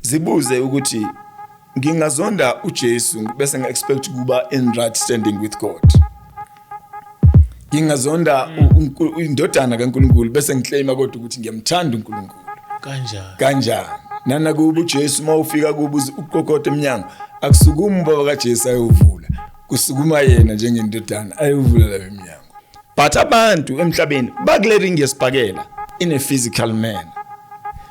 zibuze ukuthi ngingazonda uJesu bese ngiexpect kuba in right standing with God. Ngingazonda indodana kaNkulunkulu bese ngiclaima kodwa ukuthi ngiyamthanda uNkulunkulu. Kanjani? Nana kuba uJesu mawufika kuba uqoqoda eminyango akusukumi baba kaJesu ayovula. Kusukuma yena njengendodana ayovula la eminyango. But abantu emhlabeni bakulering yesibhakela in a physical manner.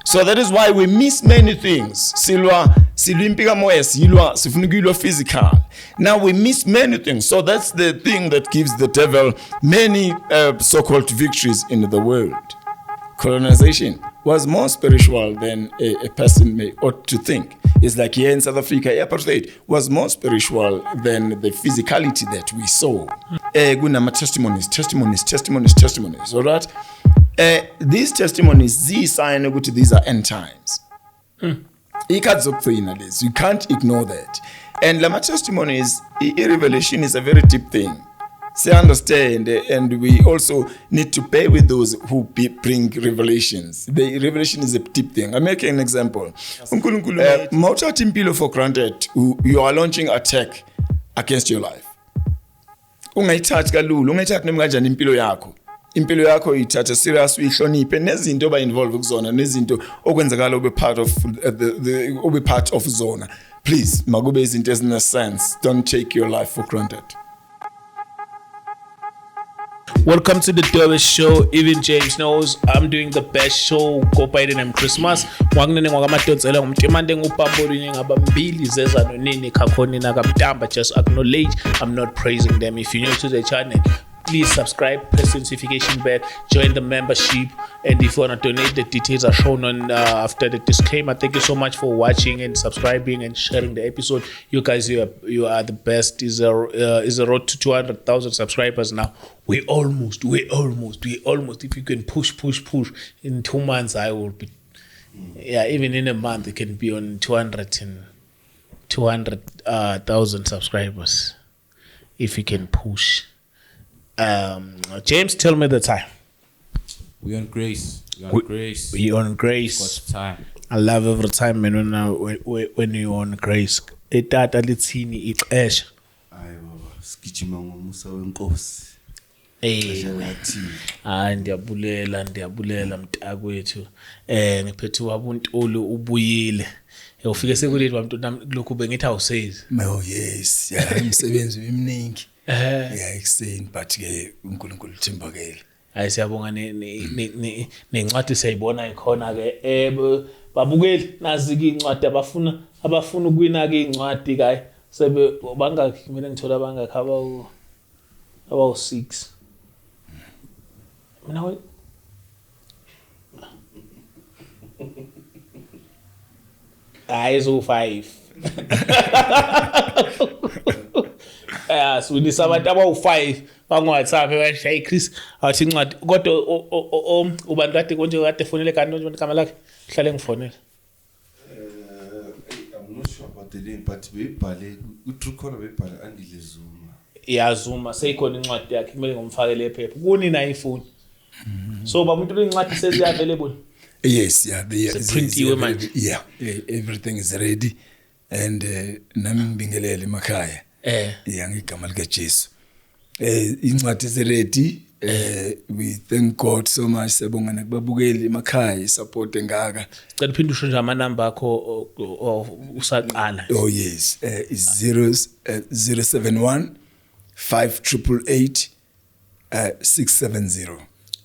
So that is why we miss many things. Silwa impika moya silwa sifuna ukuyilwa physical. Now we miss many things. So that's the thing that gives the devil many so-called victories in the world. Colonization was more spiritual than a person may ought to think. It's like here in South Africa, apartheid was more spiritual than the physicality that we saw. Testimonies, all right? These testimonies, these are end times. You can't ignore that. And lama testimonies, revelation is a very deep thing. Say understand, and we also need to pay with those who bring revelations. The revelation is a deep thing. I'll make an example. Mawuthatha impilo for granted, you are launching attack against your life. Ungayithathi kalulu, ungayithathi noma kanjani impilo yakho. Impilo yakho ithatha serious, uyihloniphe nezinto ba involve kuzona, nezinto okwenzakala ube part of zona. Please, makube izinto ezine sense. Don't take your life for granted. Welcome to the Dervish Show. Even James knows I'm doing the best show. Go by the name Christmas. Wangnene ngwakamadonsela ngumtimande ngupamboli ngabambili zeza nonini kakhoni nakamtamba. Just acknowledge I'm not praising them. If you're new to the channel, please subscribe, press the notification bell, join the membership, and if you want to donate, the details are shown on after the disclaimer. Thank you so much for watching and subscribing and sharing the episode. You guys, you are the best. Is a road to 200,000 subscribers now. We almost. If you can push in 2 months, I will be. Yeah, even in a month, it can be on 200,000 subscribers. If you can push. James, tell me the time. We on grace. We on grace. What's the time? I love every time when you on grace. Etata lithini ixesha. Hayi baba, sigijima ngomusa wenkosi. Ndiyabulela mntakwethu. Ngiphethe wabuntulu ubuyile. Ufike sekuleli wamntu lokhu bengithi awusezi. Oh yes, yeah, umsebenzi weminingi. Ekseni but ke uNkulunkulu uthembakele. Hayi siyabonga nencwadi siyayibona ikhona ke babukeli nazi ke incwadi abafuna ukuwina ke incwadi kayi sebe bangakhi kumele ngithola bangakhi abawu 6 mina we so 5 so nisabantu abawu5 bangwaTsaph bashaye Chris athi incwadi kodwa ubantu kade konje kade fonele kanti nje igama lakhe hlale ngifonela I'm not sure about the name but bebhale uTrue Caller bebhale Andile Zuma Zuma seyikhona incwadi yakhe kumele ngomfakele ephepha kuni na ifoni so bamuntu incwadi sezi available. Yes, yeah, printiwe manje. Yeah, everything is ready and nami ngibingelele emakhaya. Ngigama lika Jesu. Incwadi is ready. We thank God so much sebonga nakubabukeli emakhaya support engaka. Cela uphinde usho nje ama number akho usaqala. Oh yes, is 071 588 670.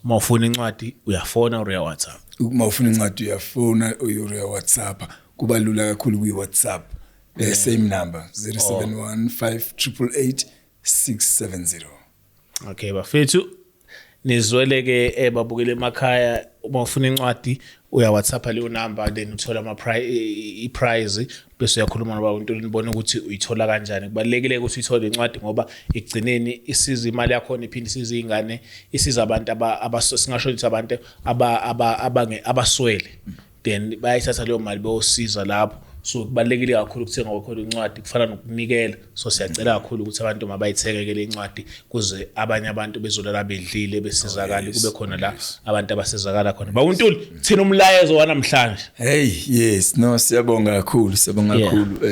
Mawufuna incwadi uyafona uya WhatsApp. Mawufuna incwadi uyafona uya WhatsApp. Kuba lula kakhulu kwi WhatsApp. The same number 071 588 670. Okay bafethu nizwele ke babukele emakhaya uma ufuna incwadi uya WhatsApp leyo number then uthola prize bese uyakhuluma nabantu nibone ukuthi uyithola kanjani. Kubalekile ukuthi uyithole incwadi ngoba igcineni isiza imali yakho iphinde isiza izingane isiza abantu singasho ukuthi abantu abaswele then bayithatha leyo mali bayosiza lapho so kubalekile kakhulu ukuthenga kwakhona incwadi kufana nokunikela so siyacela kakhulu ukuthi abantu mabayithekekele incwadi kuze abanye abantu bezolala bedlile besizakala kube khona la abantu abasizakala khona bawuntuli thina umlayezo wanamhlanje hey yes no siyabonga kakhulu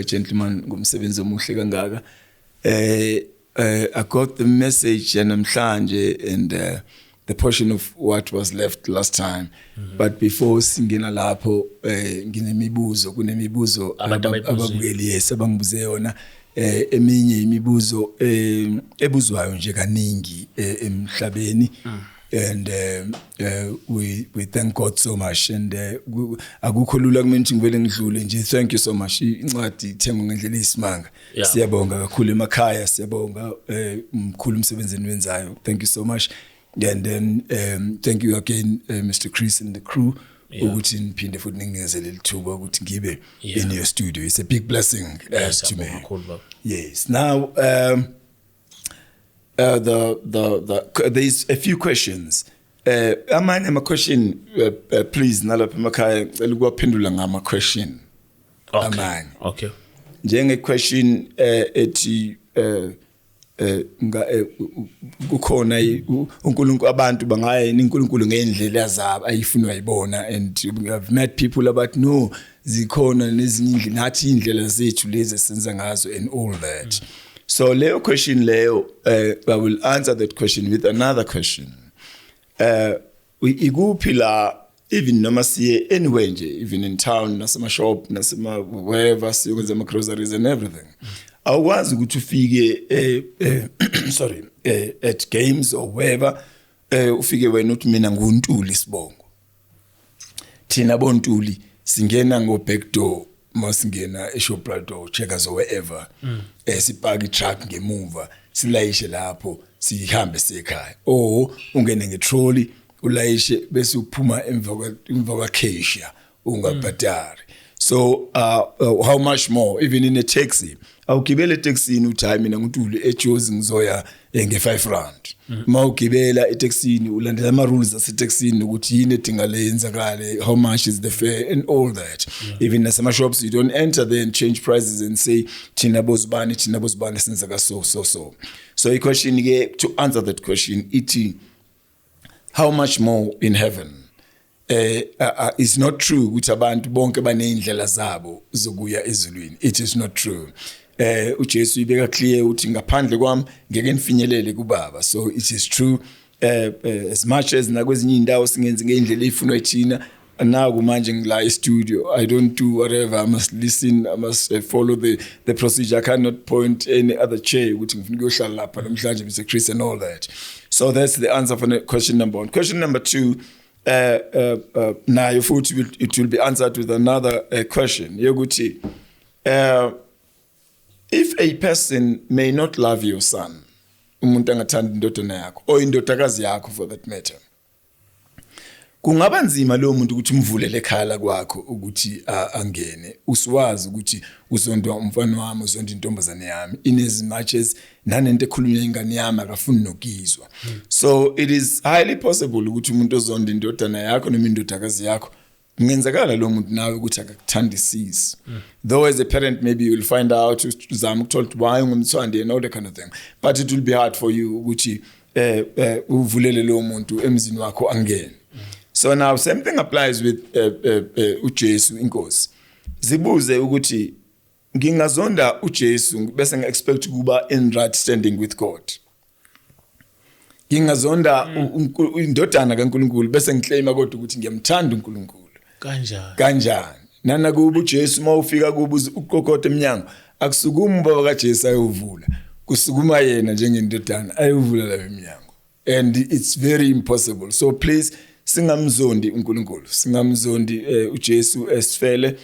gentleman ngomsebenzi omuhle kangaka I got the message namhlanje and the portion of what was left last time but before singena lapho kunemibuzo ababukeli yes abangibuze yona eminye imibuzo ebuzwayo nje kaningi emhlabeni and we thank God so much and akukho lula kumina ngivele ngidlule nje thank you so much incwadi ithengwe ngendlela isimanga siyabonga kakhulu emakhaya siyabonga mkhulu umsebenzeni wenzayo thank you so much and then thank you again Mr. Chris and the crew ukuthi niphinde futhi ningikezele lithuba ukuthi ngibe in your studio it's a big blessing to me yes now there's a few questions amanye ama question please nalapha emakhaya ngicela ukuwaphendula ngama question amanye okay njenge question ethi kukhona uNkulunkulu abantu bangaya iNkulunkulu ngendlela zabo ayifuna uyibona and we have met people about no zikhona nezinye indlela nathi indlela zethu lezi senza ngazo and all that so leyo question leyo I will answer that question with another question ikuphi la even noma siye anywhere nje even in town nasema shop nasema wherever siyokwenza ama groceries and everything awukwazi ukuthi ufike at games or wherever ufike wena uthi mina nguNtuli Sibongo thina boNtuli singena ngo back door masingena eShoprite or Checkers or wherever sipaka itruck ngemuva silayishe lapho sihambe sekhaya ungene ngetrolley ulayishe bese uphuma emva kwa cashier ungabhadari so how much more even in a taxi awugibela etaxini uthi hayi mina nguNtuli eJozi ngizoya nge5 rand mawugibela etaxini ulandela ama rules asetaxini ukuthi yini edingale how much is the fare and all that even nasema shops you don't enter there and change prices and say thina bozibani senza ka so the question ke to answer that question it how much more in heaven it's not true ukuthi abantu bonke banezindlela zabo zokuya ezulwini it is not true uJesu ibeka clear uthi ngaphandle kwami ngeke nifinyelele kuBaba so it is true as much as nakwezinye indawo singenze ngendlela efunwa yithina now manje ngila e-studio I don't do whatever I must listen I must follow the procedure I cannot point any other chair ukuthi ngifuna ukuyohlala lapha namhlanje Mr. Chris and all that so that's the answer for question number 1 question number 2 now it will be answered with another question yokuthi if a person may not love your son umuntu angathanda indodana yakho or indodakazi yakho for that matter kungaba nzima lo muntu ukuthi umvulele ekhala kwakho ukuthi angene uswazi ukuthi uzondwa umfana wami uzonda intombazane yami in as much as nanento ekhulunywa ingane yami akafuni nokizwa so it is highly possible ukuthi umuntu ozonda indodana yakho noma indodakazi yakho ngenzakala lo muntu nawe ukuthi akakuthandisisi though as a parent maybe you will find out uzama ukuthola why ungumthwande and all that kind of thing but it will be hard for you ukuthi uvulele lo muntu emzini wakho angene so now same thing applies with uJesu inkosi zibuze ukuthi ngingazonda uJesu bese ngiexpect kuba in right standing with God ngingazonda indodana kaNkuluNkulu bese ngiclaima kodwa ukuthi ngiyamthanda uNkulunkulu kanjani nana kuba uJesu mawufika kuba uqokoda eminyango akusukuma ubaba kaJesu ayovula kusukuma yena njengendodana ayovula la eminyango and it's very impossible so please singamzondi uNkulunkulu singamzondi uJesu esifele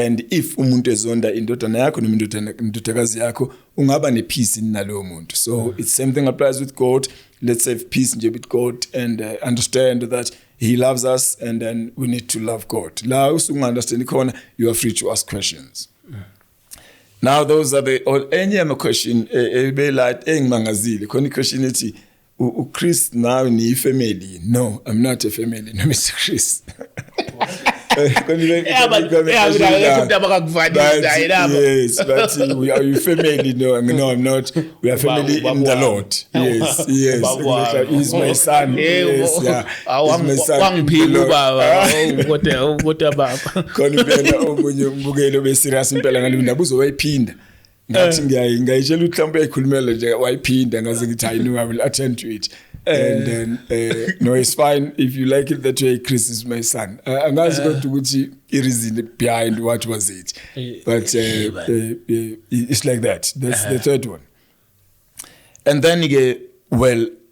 and if umuntu ezonda indodana yakho noma indodakazi yakho ungaba nepeace nalowo muntu so it's same thing applies with God let's have peace nje with God and understand that he loves us and then we need to love God la usunga-understand khona you are free to ask questions now those are any other question be like engimangazile khona question ethi uChris nawe ni family no I'm not a family no Mr. Chris Yes, but we are you family? No, I'm not. We are family in the Lord. Yes, exactly. He's my son. Yes, yeah. He's my son. Khona impela omunye umbukelo beserious impela ngalo ndabuzo wayiphinda. Ngathi ngiyayitshela ukuthi mhlawumbe ekhulumela nje wayiphinda ngaze ngithi I know I will attend to it. And then no, it's fine if you like it that way. Chris is my son. Angazi kodwa ukuthi the reason behind what was it, but it's like that. That's the third one. And then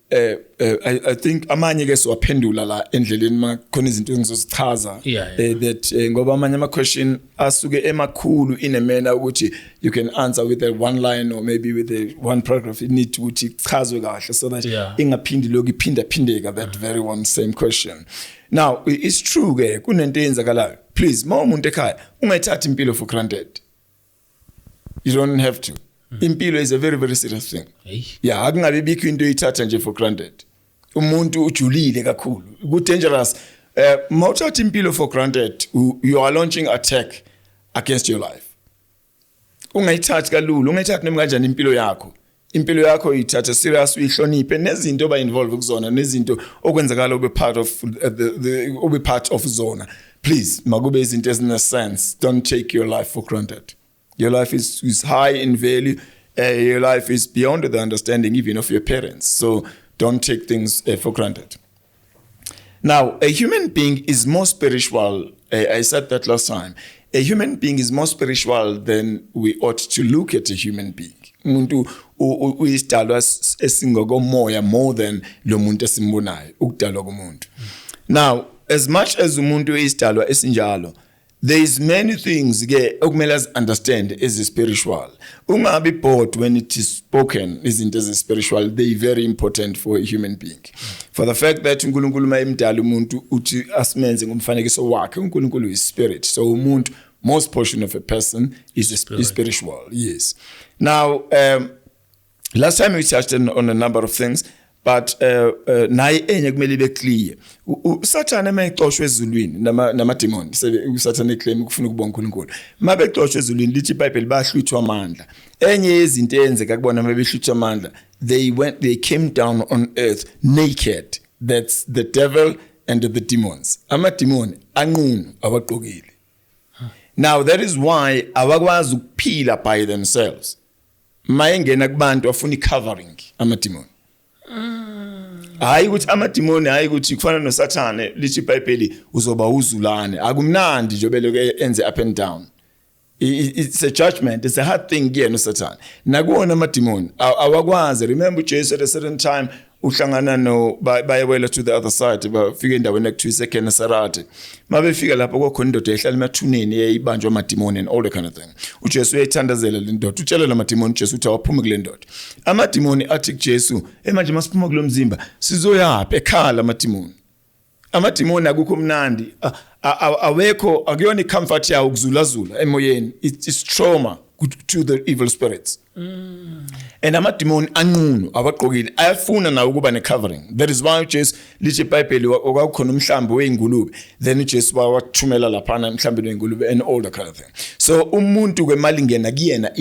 I think amanye ke siwaphendula la endleleni makhona izinto engizozichaza that ngoba amanye ama question asuke emakhulu in a manner ukuthi you can answer with a one line or maybe with a one paragraph. You need ukuthi ichazwe kahle so that ingaphindi lokho iphinda that very one same question. Now it's true ke kunento eyenzakalayo. Please umuntu ekhaya ungayithatha impilo for granted. You don't have to. Impilo is a very, very serious thing. Yeah, akungabe bikho into oyithatha nje for granted. Umuntu ujulile kakhulu. Good dangerous. Mawuthatha impilo for granted, you are launching attack against your life. Ungayithatha kalulu, ungayithatha noma kanjani impilo yakho. Impilo yakho uyithatha serious, uyihloniphe nezinto ba involve kuzona, nezinto okwenzakala ube part of zona. Please, makube izinto ezine sense. Don't take your life for granted. Your life is high in value. Your life is beyond the understanding even of your parents. So don't take things for granted. Now, a human being is more spiritual. I said that last time. A human being is more spiritual than we ought to look at a human being. Umuntu uyisdalwa esingokomoya more than lo muntu esimbonayo ukudalwa komuntu. Now, as much as umuntu uyisdalwa esinjalo, there is many things okumele understand as spiritual. Ungabi bored when it is spoken isn't as spiritual. They are very important for a human being. For the fact that uNkulunkulu mayimdala umuntu uthi asimenze ngomfanekiso wakhe, uNkulunkulu is spirit. So umuntu, most portion of a person is spiritual. Yes. Now, last time we touched on a number of things. But naye enye kumele ibe clear. Usathana mayixoshwe ezulwini namademon. Usathana eclaim ukufuna ukubonga uNkulunkulu. Mabexoshwe ezulwini lithi iBhayibheli bahluthwa amandla. Enye yezinto eyenzeka kubona mabehluthwa amandla, they came down on earth naked. That's the devil and the demons. Amademon anqunu abaqokile. Now that is why abakwazi ukuphila by themselves. Mayengena kubantu afuna icovering amademon. Hayi ukuthi amademoni hayi ukuthi kufana noSathane lithi iBhayibheli uzoba uzulane akumnandi nje beleke enze up and down. It's a judgment. It's a hard thing here noSathane. Nakuona amademoni awakwazi. Remember Jesus at a certain time uhlangana no bayewela to the other side bafika endaweni ekuthiwa iseKenesarate. Mabefika lapho kokhona indoda ehlala emathuneni eyibanjwa amademoni and all that kind of thing. UJesu uyayithandazela le ndoda. Utshela lamademoni Jesu uthi awaphume kule ndoda. Amademoni athi kuJesu, manje masiphuma kulo mzimba sizoyapha ekhala amademoni. Amademoni akukho mnandi. Awekho akuyona icomfort yawo ukuzulazula emoyeni. It's trauma to the evil spirits. And amademoni anqunu abaqokile ayafuna nawo ukuba ne covering. That is why Jesus lithi iBhayibheli okwakukhona umhlambi weingulube, then uJesu wathumela laphana emhlambini weingulube and all the kind of thing. So umuntu kwemali ngena kuyena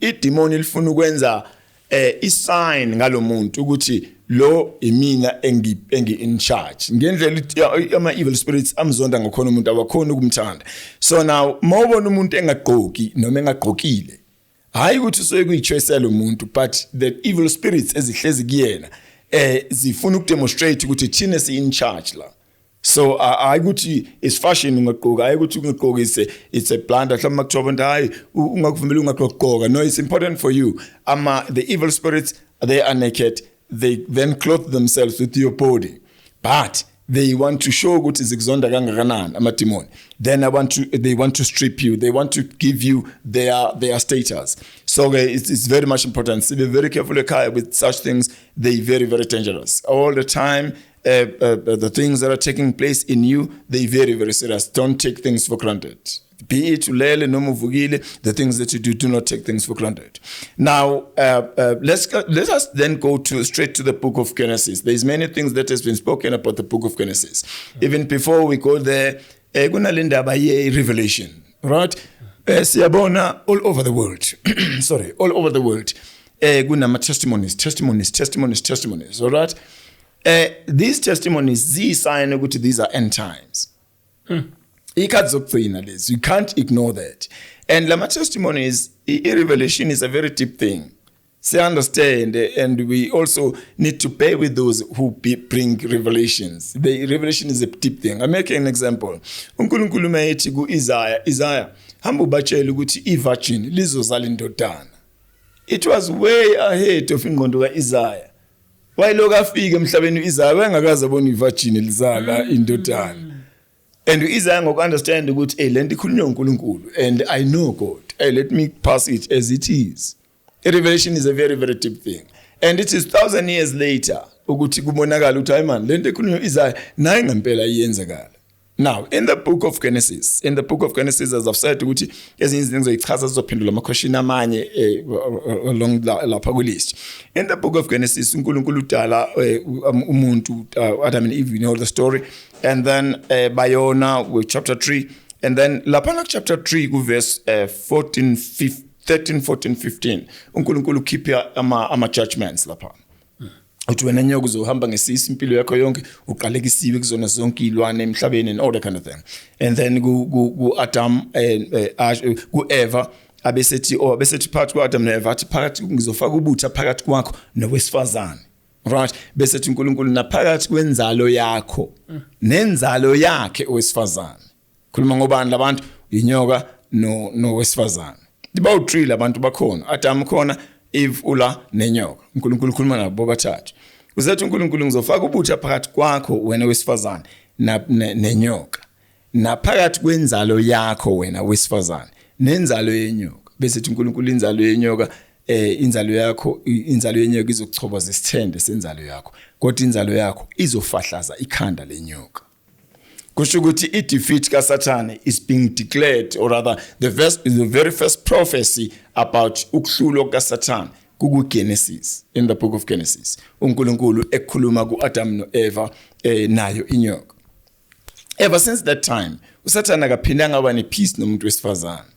idemoni lifuna ukwenza isign ngalo muntu ukuthi lo imina engi in charge. Ngendlela ama evil spirits amzonda ngokhona umuntu abakhona ukumthanda. So now mawubona umuntu engaqoki noma engaqokile, hayi ukuthi soyikuyichoisela umuntu, but the evil spirits ezihlezi kuyena zifuna ukudemonstrate ukuthi thina si in charge la. So hayi ukuthi is fashion ungaqoka, hayi ukuthi ungaqoka it's a blunder. Mhlawumbe makuthiwa abantu hayi ungakuvumela ungaqoka. No, it's important for you. The evil spirits, they are naked. They then clothe themselves with your body, but they want to show ukuthi zikuzonda kangakanani amademoni. Then they want to strip you. They want to give you their status. So it's very much important. So be very careful with such things. They're very, very dangerous. All the time, the things that are taking place in you, they're very, very serious. Don't take things for granted. Be it ulele noma uvukile, the things that you do not take things for granted. Now, let us then go straight to the book of Genesis. There's many things that has been spoken about the book of Genesis. Even before we go there, kunalendaba ye revelation, right? Siyabona all over the world. Sorry, all over the world. Kunama testimonies, all right? These testimonies sign ukuthi these are end times. Ikhathi zokugcina lezi, you can't ignore that. And lama testimonies, revelation is a very deep thing. So understand, and we also need to bear with those who bring revelations. The revelation is a deep thing. I'm making an example. uNkulunkulu mayethi ku Isaiah hamba ubatshela ukuthi ivirgin lizozala indodana. It was way ahead of ingqondo kaIsaiah. Wayeloko afika emhlabeni uIsaiah wayengakaze abone ivirgin lizala indodana. And Isaiah ngokunderstand ukuthi lento ikhulunywa uNkulunkulu, and I know God. Let me pass it as it is. A revelation is a very, very deep thing. And it is 1,000 years later ukuthi kubonakala ukuthi hayi man lento ekhulunywa Isaiah naye ngempela iyenzakala. Now, in the book of Genesis, as I've said ukuthi ezinye izinto ngizoyichaza zizophendula ama question amanye along lapha ku list. In the book of Genesis uNkulunkulu udala umuntu Adam and Eve, you know the story, and then bayona with chapter 3, and then lapha chapter 3 ku verse 13, 14, 15 uNkulunkulu khipha ama judgments lapha. Uthi wena nyoka uzohamba ngesisi impilo yakho yonke uqalekisiwe kuzona zonke ilwane emhlabeni and all that kind of thing. And then ku Adam ku Eva abesethi phakathi ku Adam noEva athi phakathi ngizofaka ubutha phakathi kwakho nowesifazane. Right? Besethi uNkulunkulu naphakathi kwenzalo yakho nenzalo yakhe owesifazane. Khuluma ngobani labantu? Inyoka nowesifazane. Dibawu-3 labantu bakhona. Adam khona, Eve ula nenyoka. uNkulunkulu ukhuluma nabo bobathathu. Usethi uNkulunkulu ngizofaka ubutha phakathi kwakho wena wesifazane nenyoka. Naphakathi kwenzalo yakho wena wesifazane nenzalo yenyoka. Bese uNkulunkulu inzalo yenyoka inzalo yenyoka izokuchoboza isithende senzalo yakho. Kodwa inzalo yakho izofahlaza ikhanda lenyoka. Kusho ukuthi i-defeat kaSathane is being declared, or rather the very first prophecy about ukuhlulwa kaSathane kuGenesis, in the book of Genesis. uNkulunkulu ekhuluma kuAdam noEva nayo inyoka. Ever since that time uSathane akaphindanga aba nepeace nomuntu wesifazane.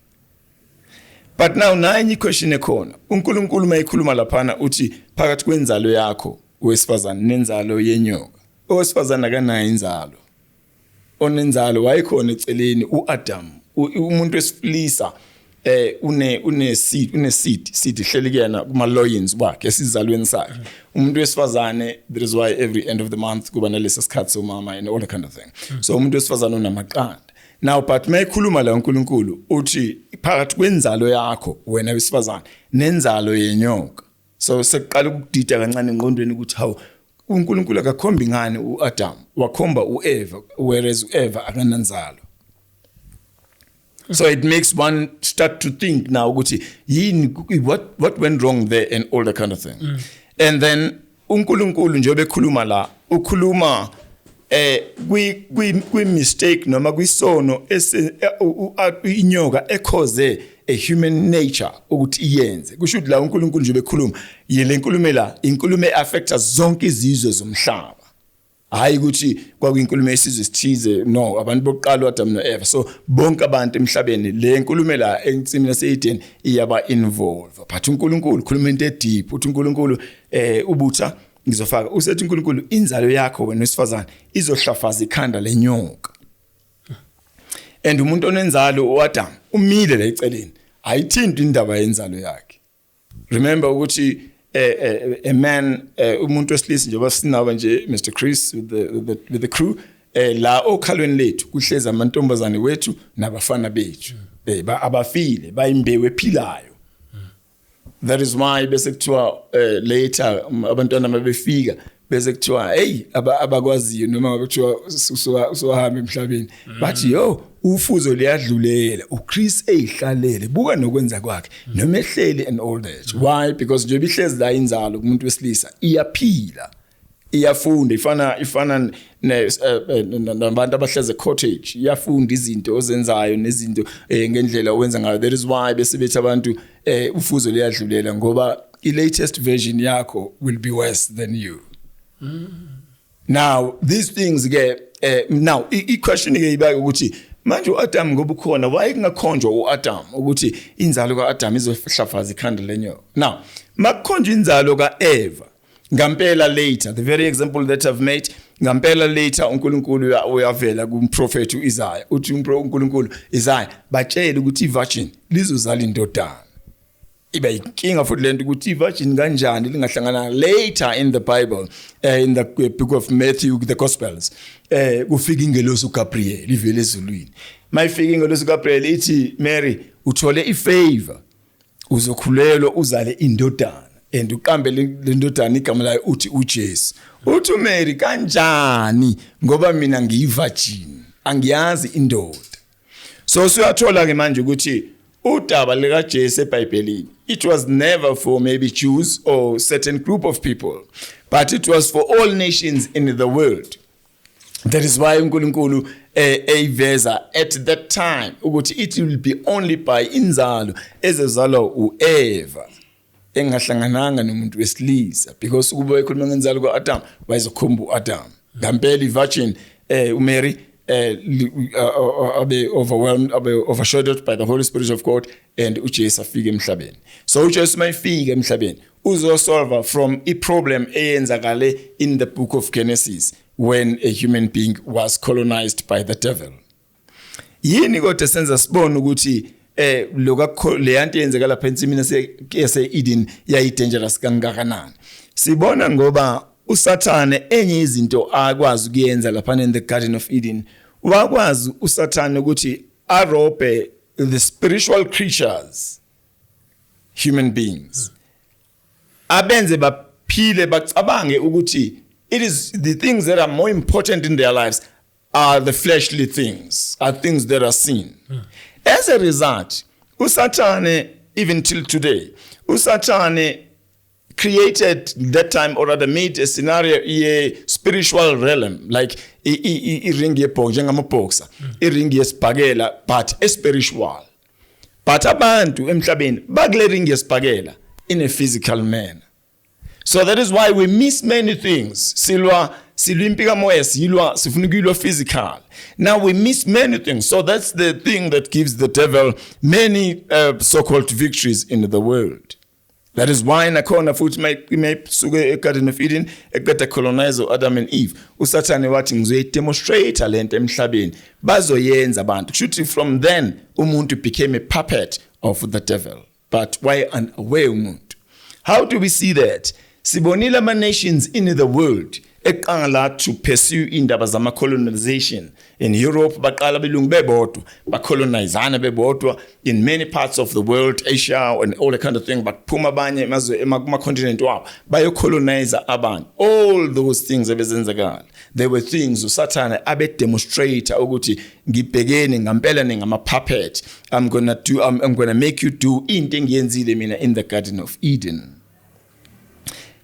But now nanye question ekhona. uNkulunkulu mayikhuluma laphana uthi phakathi kwenzalo yakho wesifazane nenzalo yenyoka. Owesifazane akanayo inzalo. Onenzalo wayikhona eceleni uAdam, umuntu wesilisa une seed ihleli kuyena kuma loins wakhe esizalweni sakhe. Umuntu wesifazane, that is why every end of the month kuba nalesi sikhathi somama and all that kind of thing. So umuntu wesifazane unamaqanda. Now but mayikhuluma la uNkulunkulu uthi phakathi kwenzalo yakho wena wesifazane nenzalo yenyoka. So sekuqala ukudida kancane engqondweni ukuthi hawu uNkulunkulu akakhombi ngani uAdam wakhomba uEva, whereas uEva akananzalo. So it makes one start to think now ukuthi yini what went wrong there and all that kind of thing. And then uNkulunkulu njengoba ekhuluma la ukhuluma kwi mistake noma kwisono inyoka ekhoze a human nature ukuthi iyenze. Kusho ukuthi la uNkulunkulu njengoba ekhuluma yile nkulumo la inkulumo affecta zonke izizwe zomhlaba. Hayi ukuthi kwakuyinkulumo yesizwe sithize, no, abantu bokuqala uAdam noEva. So bonke abantu emhlabeni le nkulumo la ensimini yaseEden iyaba involve. But uNkulunkulu ukhuluma into deep. Uthi uNkulunkulu ubutha ngizofaka. Usethi uNkulunkulu inzalo yakho wena wesifazane izohlafaza ikhanda lenyoka. And umuntu onenzalo uAdam umile la eceleni. Ayithinti indaba yenzalo yakhe. Remember ukuthi a man umuntu wesilisa njengoba sinaba nje Mr. Chris with the crew la okhalweni lethu kuhleza amantombazane wethu nabafana bethu abafile bayimbewe ephilayo. That is why bese kuthiwa later abantwana mabefika bese kuthiwa hey abakwaziyo noma ngabe kuthiwa usohamba emhlabeni bathi yo ufuzo liyadlulela uChris eyihlalele buka nokwenza kwakhe noma ehleli and all that. Why? Because nje bihlezi la inzalo kumuntu wesilisa iyaphila iyafunda ifana nabantu abahleze cottage iyafunda izinto ozenzayo nezinto ngendlela owenza ngayo. That is why bese bethi abantu ufuzo liyadlulela ngoba i latest version yakho will be worse than you. Now these things ke now i-question ke iba ukuthi manje uAdam ngoba ukhona why kungakhonjwa uAdam ukuthi inzalo kaAdam izohlafaza ikhanda lenyoka. Now makukhonjwa inzalo kaEva ngampela later, the very example that I've made, ngampela later uNkulunkulu uyavela kumprofeti uIsaiah uthi uNkulunkulu Isaiah batshela ukuthi ivirgin lizozala indodana. Iba inkinga futhi lento ukuthi ivirgin kanjani lingahlangana later in the Bible, in the book of Matthew, the Gospels, kufika ingelosi uGabriel ivele ezulwini. Mayifika ingelosi uGabriel ithi Mary uthole ifavor, uzokhulelwa uzale indodana. And uqambe le ndodana igama layo uthi uJesu. Uthi uMary kanjani ngoba mina ngiyivirgin angiyazi indoda. So siyathola ke manje ukuthi udaba lika Jesu eBhayibhelini, it was never for maybe Jews or certain group of people, but it was for all nations in the world. That is why uNkulunkulu eveza at that time ukuthi it will be only by inzalo ezezalwa uEva engahlangananga nomuntu wesilisa, because ukuba ekhuluma ngenzalo kaAdam wayezokhomba uAdam. Ngampela ivirgin uMary abe overwhelmed, abe overshadowed by the Holy Spirit of God, and uJesu afike emhlabeni. So uJesu mayifika emhlabeni uzosolve from a problem eyenzakale in the book of Genesis when a human being was colonized by the devil. Yini kodwa senza sibone ukuthi lokho leyanto yenzeka lapha ensimini yase-Eden yayi dangerous kangakanani. Sibona ngoba uSathane enye izinto akwazi ukuyenza lapha in the Garden of Eden, wakwazi uSathane ukuthi arobe the spiritual creatures, human beings, abenze baphile bacabange ukuthi it is the things that are more important in their lives are the fleshly things, are things that are seen. As a result, uSathane, even till today, uSathane created that time, or rather made a scenario, a spiritual realm, like iring yeboxer, njengamaboxer, iring yesibhakela, but a spiritual. But abantu emhlabeni bakule ring yesibhakela in a physical manner. So that is why we miss many things. Silwa impika moya silwa sifunukilwa physical. Now we miss many things. So that's the thing that gives the devil many so-called victories in the world. That is why nakhona futhi mayisuke eGarden of Eden eqeda colonize Adam and Eve, uSathane wathi ngizoyidemonstrate lento emhlabeni bazoyenza abantu. Kushuthi from then umuntu became a puppet of the devil. But why unaware umuntu? How do we see that? Sibonile ama nations in the world eqala to pursue indaba zama colonization. In Europe baqala belungu bebodwa bacolonizana bebodwa, in many parts of the world, Asia and all the kind of thing, baphuma abanye emazwe ema continent wabo bayo colonize abantu. All those things ebezenzakala, they were things uSathane abe demonstrate ukuthi ngibhekene ngampela ngama puppet, I'm going to make you do into engiyenzile mina in the Garden of Eden.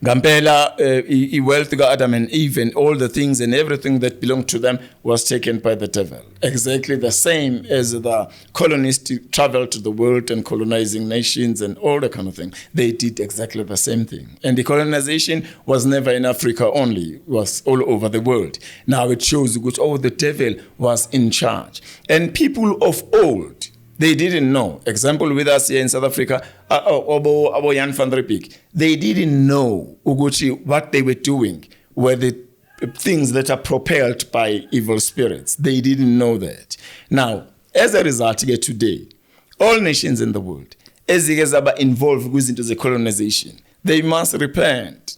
Ngampela wealth of Adam and Eve and all the things and everything that belonged to them was taken by the devil. Exactly the same as the colonists traveled to the world and colonizing nations and all that kind of thing. They did exactly the same thing. And the colonization was never in Africa only, it was all over the world. Now it shows that the devil was in charge. And people of old, they didn't know. Example with us here in South Africa, Abo Jan van Riebeeck, they didn't know Uguchi what they were doing were the things that are propelled by evil spirits. They didn't know that. Now, as a result, here today, all nations in the world, as they are involved into the colonization, they must repent.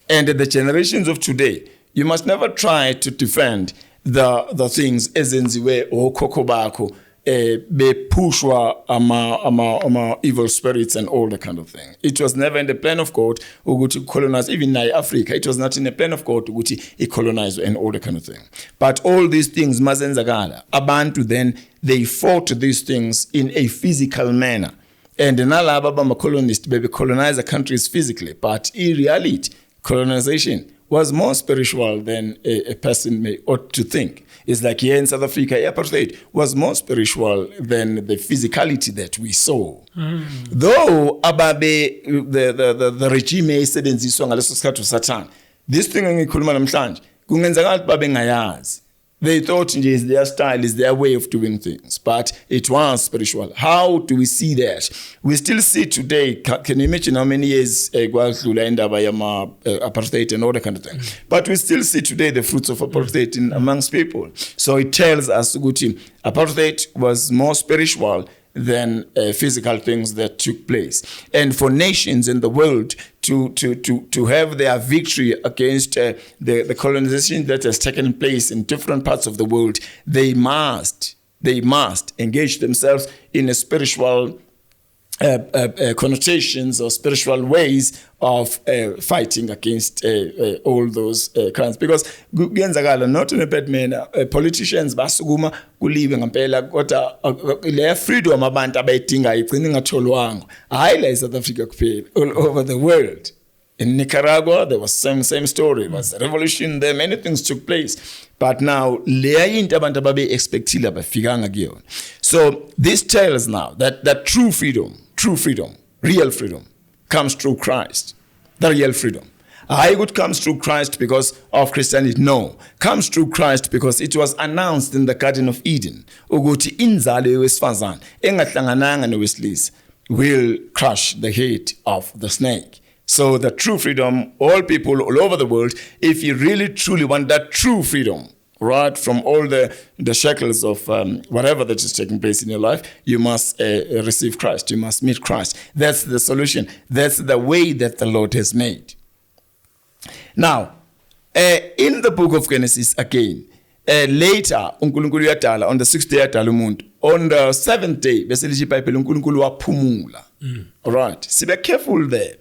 And the generations of today, you must never try to defend the things as in the way or kokobako, be pushwa ama evil spirits and all that kind of thing. It was never in the plan of God to colonize even Africa. It was not in the plan of God to colonize and all that kind of thing. But all these things mazenzakala. Abantu then they fought these things in a physical manner. And nalaba bama colonists baby colonize the countries physically, but in reality colonization was more spiritual than a person may ought to think. It's like here in South Africa, apartheid was more spiritual than the physicality that we saw. Though ababe the regime esebenziswa ngaleso sikhathi uSathane, this thing engikhuluma namhlanje kungenzakala ukuthi babengayazi. They thought nje is their style, is their way of doing things, but it was spiritual. How do we see that? We still see today, can you imagine how many years kwadlula indaba yama apartheid and all that kind of thing? But we still see today the fruits of apartheid amongst people. So it tells us ukuthi apartheid was more spiritual than physical things that took place. And for nations in the world to have their victory against the colonization that has taken place in different parts of the world, they must engage themselves in a spiritual connotations or spiritual ways of fighting against all those crimes, because kuyenzakala not in a bad manner. Politicians basukuma kuliwe ngempela kodwa le freedom abantu abayidinga igcina ingatholwanga, hayi la eSouth Africa kuphela, all over the world. In Nicaragua, there was same story. It was a revolution there. Many things took place. But now, so this tells now that true freedom, real freedom, comes through Christ. The real freedom. It comes through Christ because of Christianity. No, comes through Christ because it was announced in the Garden of Eden. Ukuthi inzalo yowesifazane engahlangananga nowesilisa will crush the head of the snake. So the true freedom, all people all over the world, if you really truly want that true freedom, right, from all the shackles of whatever that is taking place in your life, you must receive Christ. You must meet Christ. That's the solution. That's the way that the Lord has made. Now, in the book of Genesis again, later, uNkulunkulu yadala, on the 6th day yadala umuntu. On the 7th day, bese lithi iBhayibheli uNkulunkulu waphumula. All right. Sibe careful there.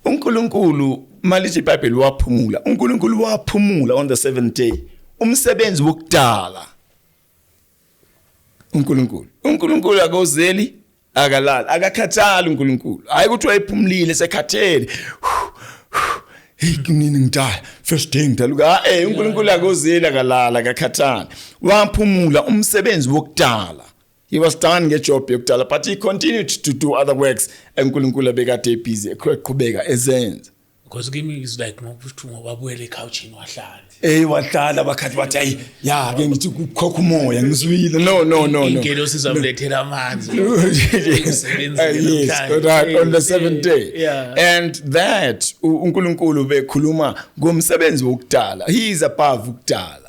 uNkulunkulu malithi iBhayibheli waphumula. uNkulunkulu waphumula on the 7th day. Umsebenzi wokudala. uNkulunkulu akozeli akalala, akakhathali uNkulunkulu. Hayi ukuthi wayephumulile sekhathele. Hey kunini ngidala first day ngidala uNkulunkulu akozeli akalala akakhathali. Waphumula umsebenzi wokudala. He was done ngejob yokudala, but he continued to do other works. uNkulunkulu bekade busy eqhubeka ezenza. Because give me is like ngokuthi wabuyela ekhawuchini wahlala. Wahlala bakhathi bathi ayi ya ke ngithi kukhokha umoya ngizwile. No. Ingelosi zamlethela amanzi. Yes, on the 7th day. Yeah. And that uNkulunkulu bekhuluma ngomsebenzi wokudala. He is above ukudala.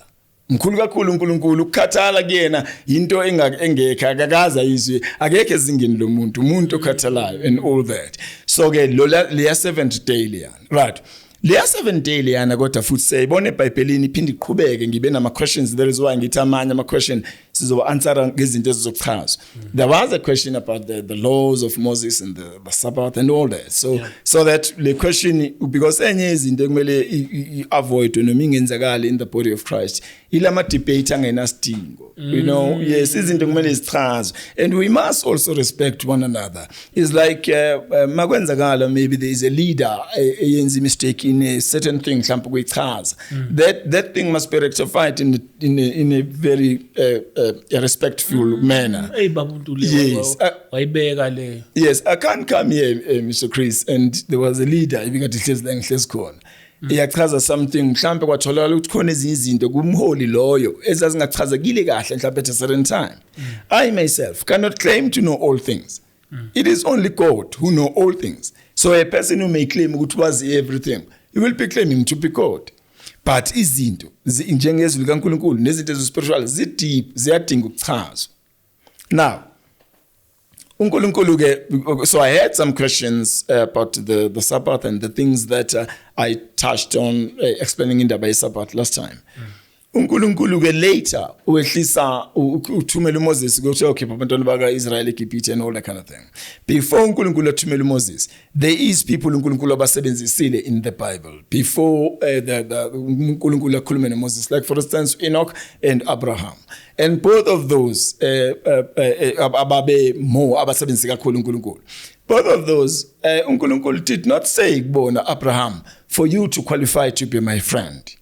Mkhulu kakhulu uNkulunkulu, ukukhathala kuyena into engekho akakaza izwe, akekho ezingeni lomuntu, umuntu okhathalayo and all that. So ke leya 7th day leyana, right? Leya 7th day leyana kodwa futhi siyibona eBhayibhelini iphinde iqhubeke, ngibe nama questions. There is why ngithi amanye ama question sizoba answer ngezinto ezizochazwa. There was a question about the laws of Moses and the Sabbath and all that. So that the question, because enye izinto ekumele avoid noma ingenzakala in the body of Christ, ilama debate angenasidingo. You know, yes, izinto kumele zichazwe, and we must also respect one another. It's like makwenzakala maybe there is a leader eyenza mistake in a certain thing mhlawumbe kuyichaza. That thing must be rectified in a very respectful manner. Yes. Yes, I can't come here, Mr. Chris, and there was a leader ebikade hlezi la ngihlezi khona. Iyachaza something mhlambe kwatholakala ukuthi khona ezinye izinto kumholi loyo ezazingachazekile kahle mhlambe at a certain time. I myself cannot claim to know all things. It is only God who know all things. So a person who may claim ukuthi wazi everything, he will be claiming to be God. But izinto njengezwi likaNkulunkulu nezinto ezispiritual deep, ziyadinga ukuchazwa. Now, uNkulunkulu ke, so I had some questions about the Sabbath and the things that I touched on explaining indaba yeSabbath last time. uNkulunkulu ke later uwehlisa uthumela uMoses ukuthi okay abantwana bakaIsrael eGibhithe and all that kind of thing. Before uNkulunkulu athumela uMoses, there is people uNkulunkulu abasebenzisile in the Bible before the uNkulunkulu akhulume noMoses, like for instance Enoch and Abraham. And both of those ababe more abasebenzise kakhulu uNkulunkulu. Both of those uNkulunkulu did not say kubona Abraham, for you to qualify to be my friend,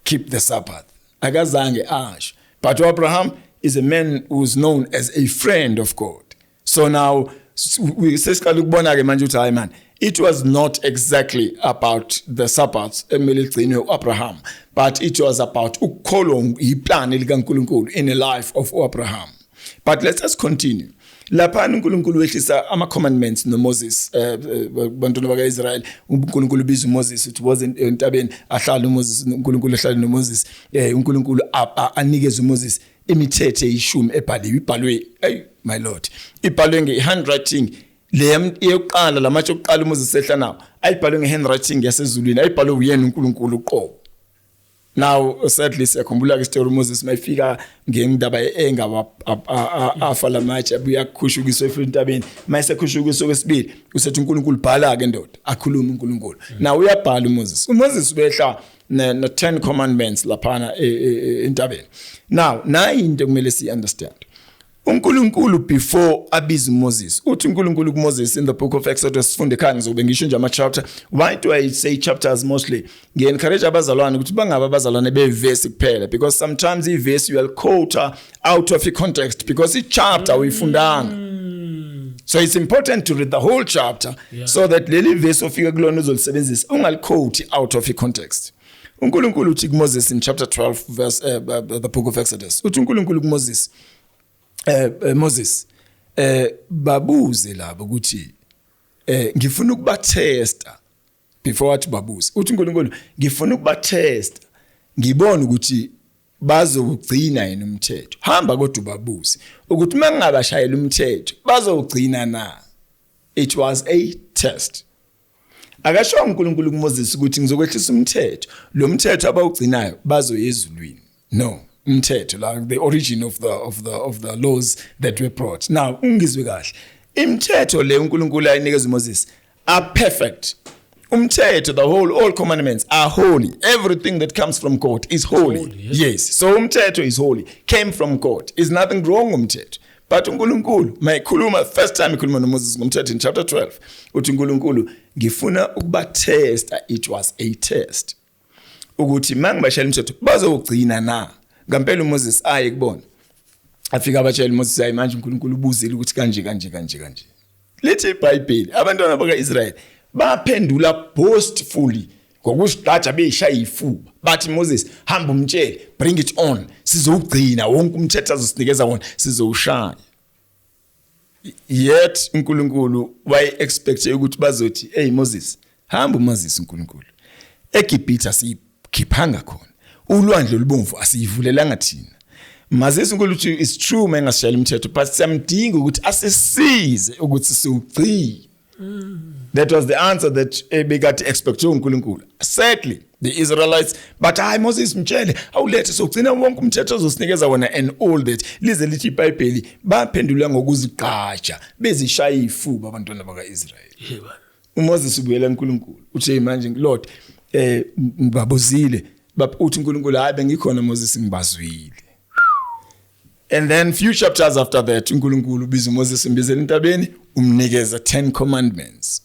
keep the Sabbath. Akazange ash. But Abraham is a man who's known as a friend of God. So now we say it was not exactly about the Sabbath Abraham, but it was about ukukholwa iplan likaNkulunkulu in the life of Abraham. But let us continue. Lapha uNkulunkulu wehlisa ama-commandments noMoses bantwana baka-Israyeli. uNkulunkulu biza uMoses it was entabeni ahlala uMoses uNkulunkulu ahlala noMoses uNkulunkulu anikeza uMoses imithetho eyishumi ibhalwe my lord ibhalwe nge-handwriting le yokuqala lamatshe okuqala uMoses ehla nawo ayibhalwe nge-handwriting yasezulwini ayibhalwe uyena uNkulunkulu uqobo. Now sadly siyakhumbula ke story Moses mayifika ngendaba enga afa lamatshe buyakukhushuka entabeni mayisekhushukiswa kwesibili usethi uNkulunkulu bhala ke ndoda akhuluma uNkulunkulu. Now uyabhala uMoses ubehla na 10 commandments laphana entabeni. Now nayi into kumele si understand. uNkulunkulu before abiza uMoses uthi uNkulunkulu kuMoses in the book of Exodus sifunde khanga ngizobe ngisho nje ama chapter. Why do I say chapters mostly? Ngi-encourage abazalwane ukuthi bangaba abazalwane beverse kuphela because sometimes iverse you will quote out of context because each chapter uyifundanga. So it's important to read the whole chapter so that leli verse ofika kulona uzolisebenzisa ungaliquote out of context. uNkulunkulu uthi kuMoses in chapter 12 verse the book of Exodus uthi uNkulunkulu kuMoses Moses babuze labo ukuthi ngifuna ukubathesta before wathi babuze uthi uNkulunkulu ngifuna ukubathesta ngibone ukuthi bazogcina yini umthetho hamba kodwa babuze ukuthi mangabashayela umthetho bazogcina na. It was a test. Akasho uNkulunkulu kuMoses ukuthi ngizokwehlisa umthetho lo mthetho abawugcinayo bazoyezulwini. No. Umthetho like the origin of the laws that were brought. Now ungizwe kahle imithetho le uNkulunkulu ayinikeza uMoses are perfect. Umthetho all commandments are holy. Everything that comes from God is holy. Yes. So umthetho is holy, came from God. Is nothing wrong umthetho. But uNkulunkulu mayikhuluma first time ikhuluma noMoses ngomthetho in chapter 12 uthi uNkulunkulu ngifuna ukubathesta. It was a test ukuthi mangibashayela umthetho bazogcina na. Ngampela uMoses aye kubona afika abatshela uMoses ayi manje uNkulunkulu ubuzile ukuthi kanje lithi iBhayibheli abantwana bakaIsrayeli baphendula boastfully ngokusiqaja beshaya ifuba bathi Moses hamba umtshele bring it on sizowugcina wonke umthetho azosinikeza wona sizowushaya. Yet uNkulunkulu waye expect ukuthi bazothi hey Moses hamba uMoses uNkulunkulu eGibhithe sikhiphanga khona ulwandle olubomvu asiyivulelanga thina. Mazisi uNkulunkulu uthi it's true mangasishayela umthetho but siyamdinga ukuthi asisize ukuthi siwugcine. That was the answer that begathi expect uNkulunkulu. Sadly the Israelites but Moses mtshele awulethe sogcina wonke umthetho ozosinikeza wona and all that lize lithi iBhayibheli baphendula ngokuzigqaja bezishaya ifuba abantwana bakaIsrayeli. uMoses ubuyela uNkulunkulu uthi manje Lord ngibabuzile uthi uNkulunkulu hayi bengikhona Moses ngibazwile. And then few chapters after that uNkulunkulu ubiza uMoses imbizela entabeni umnikeza 10 commandments.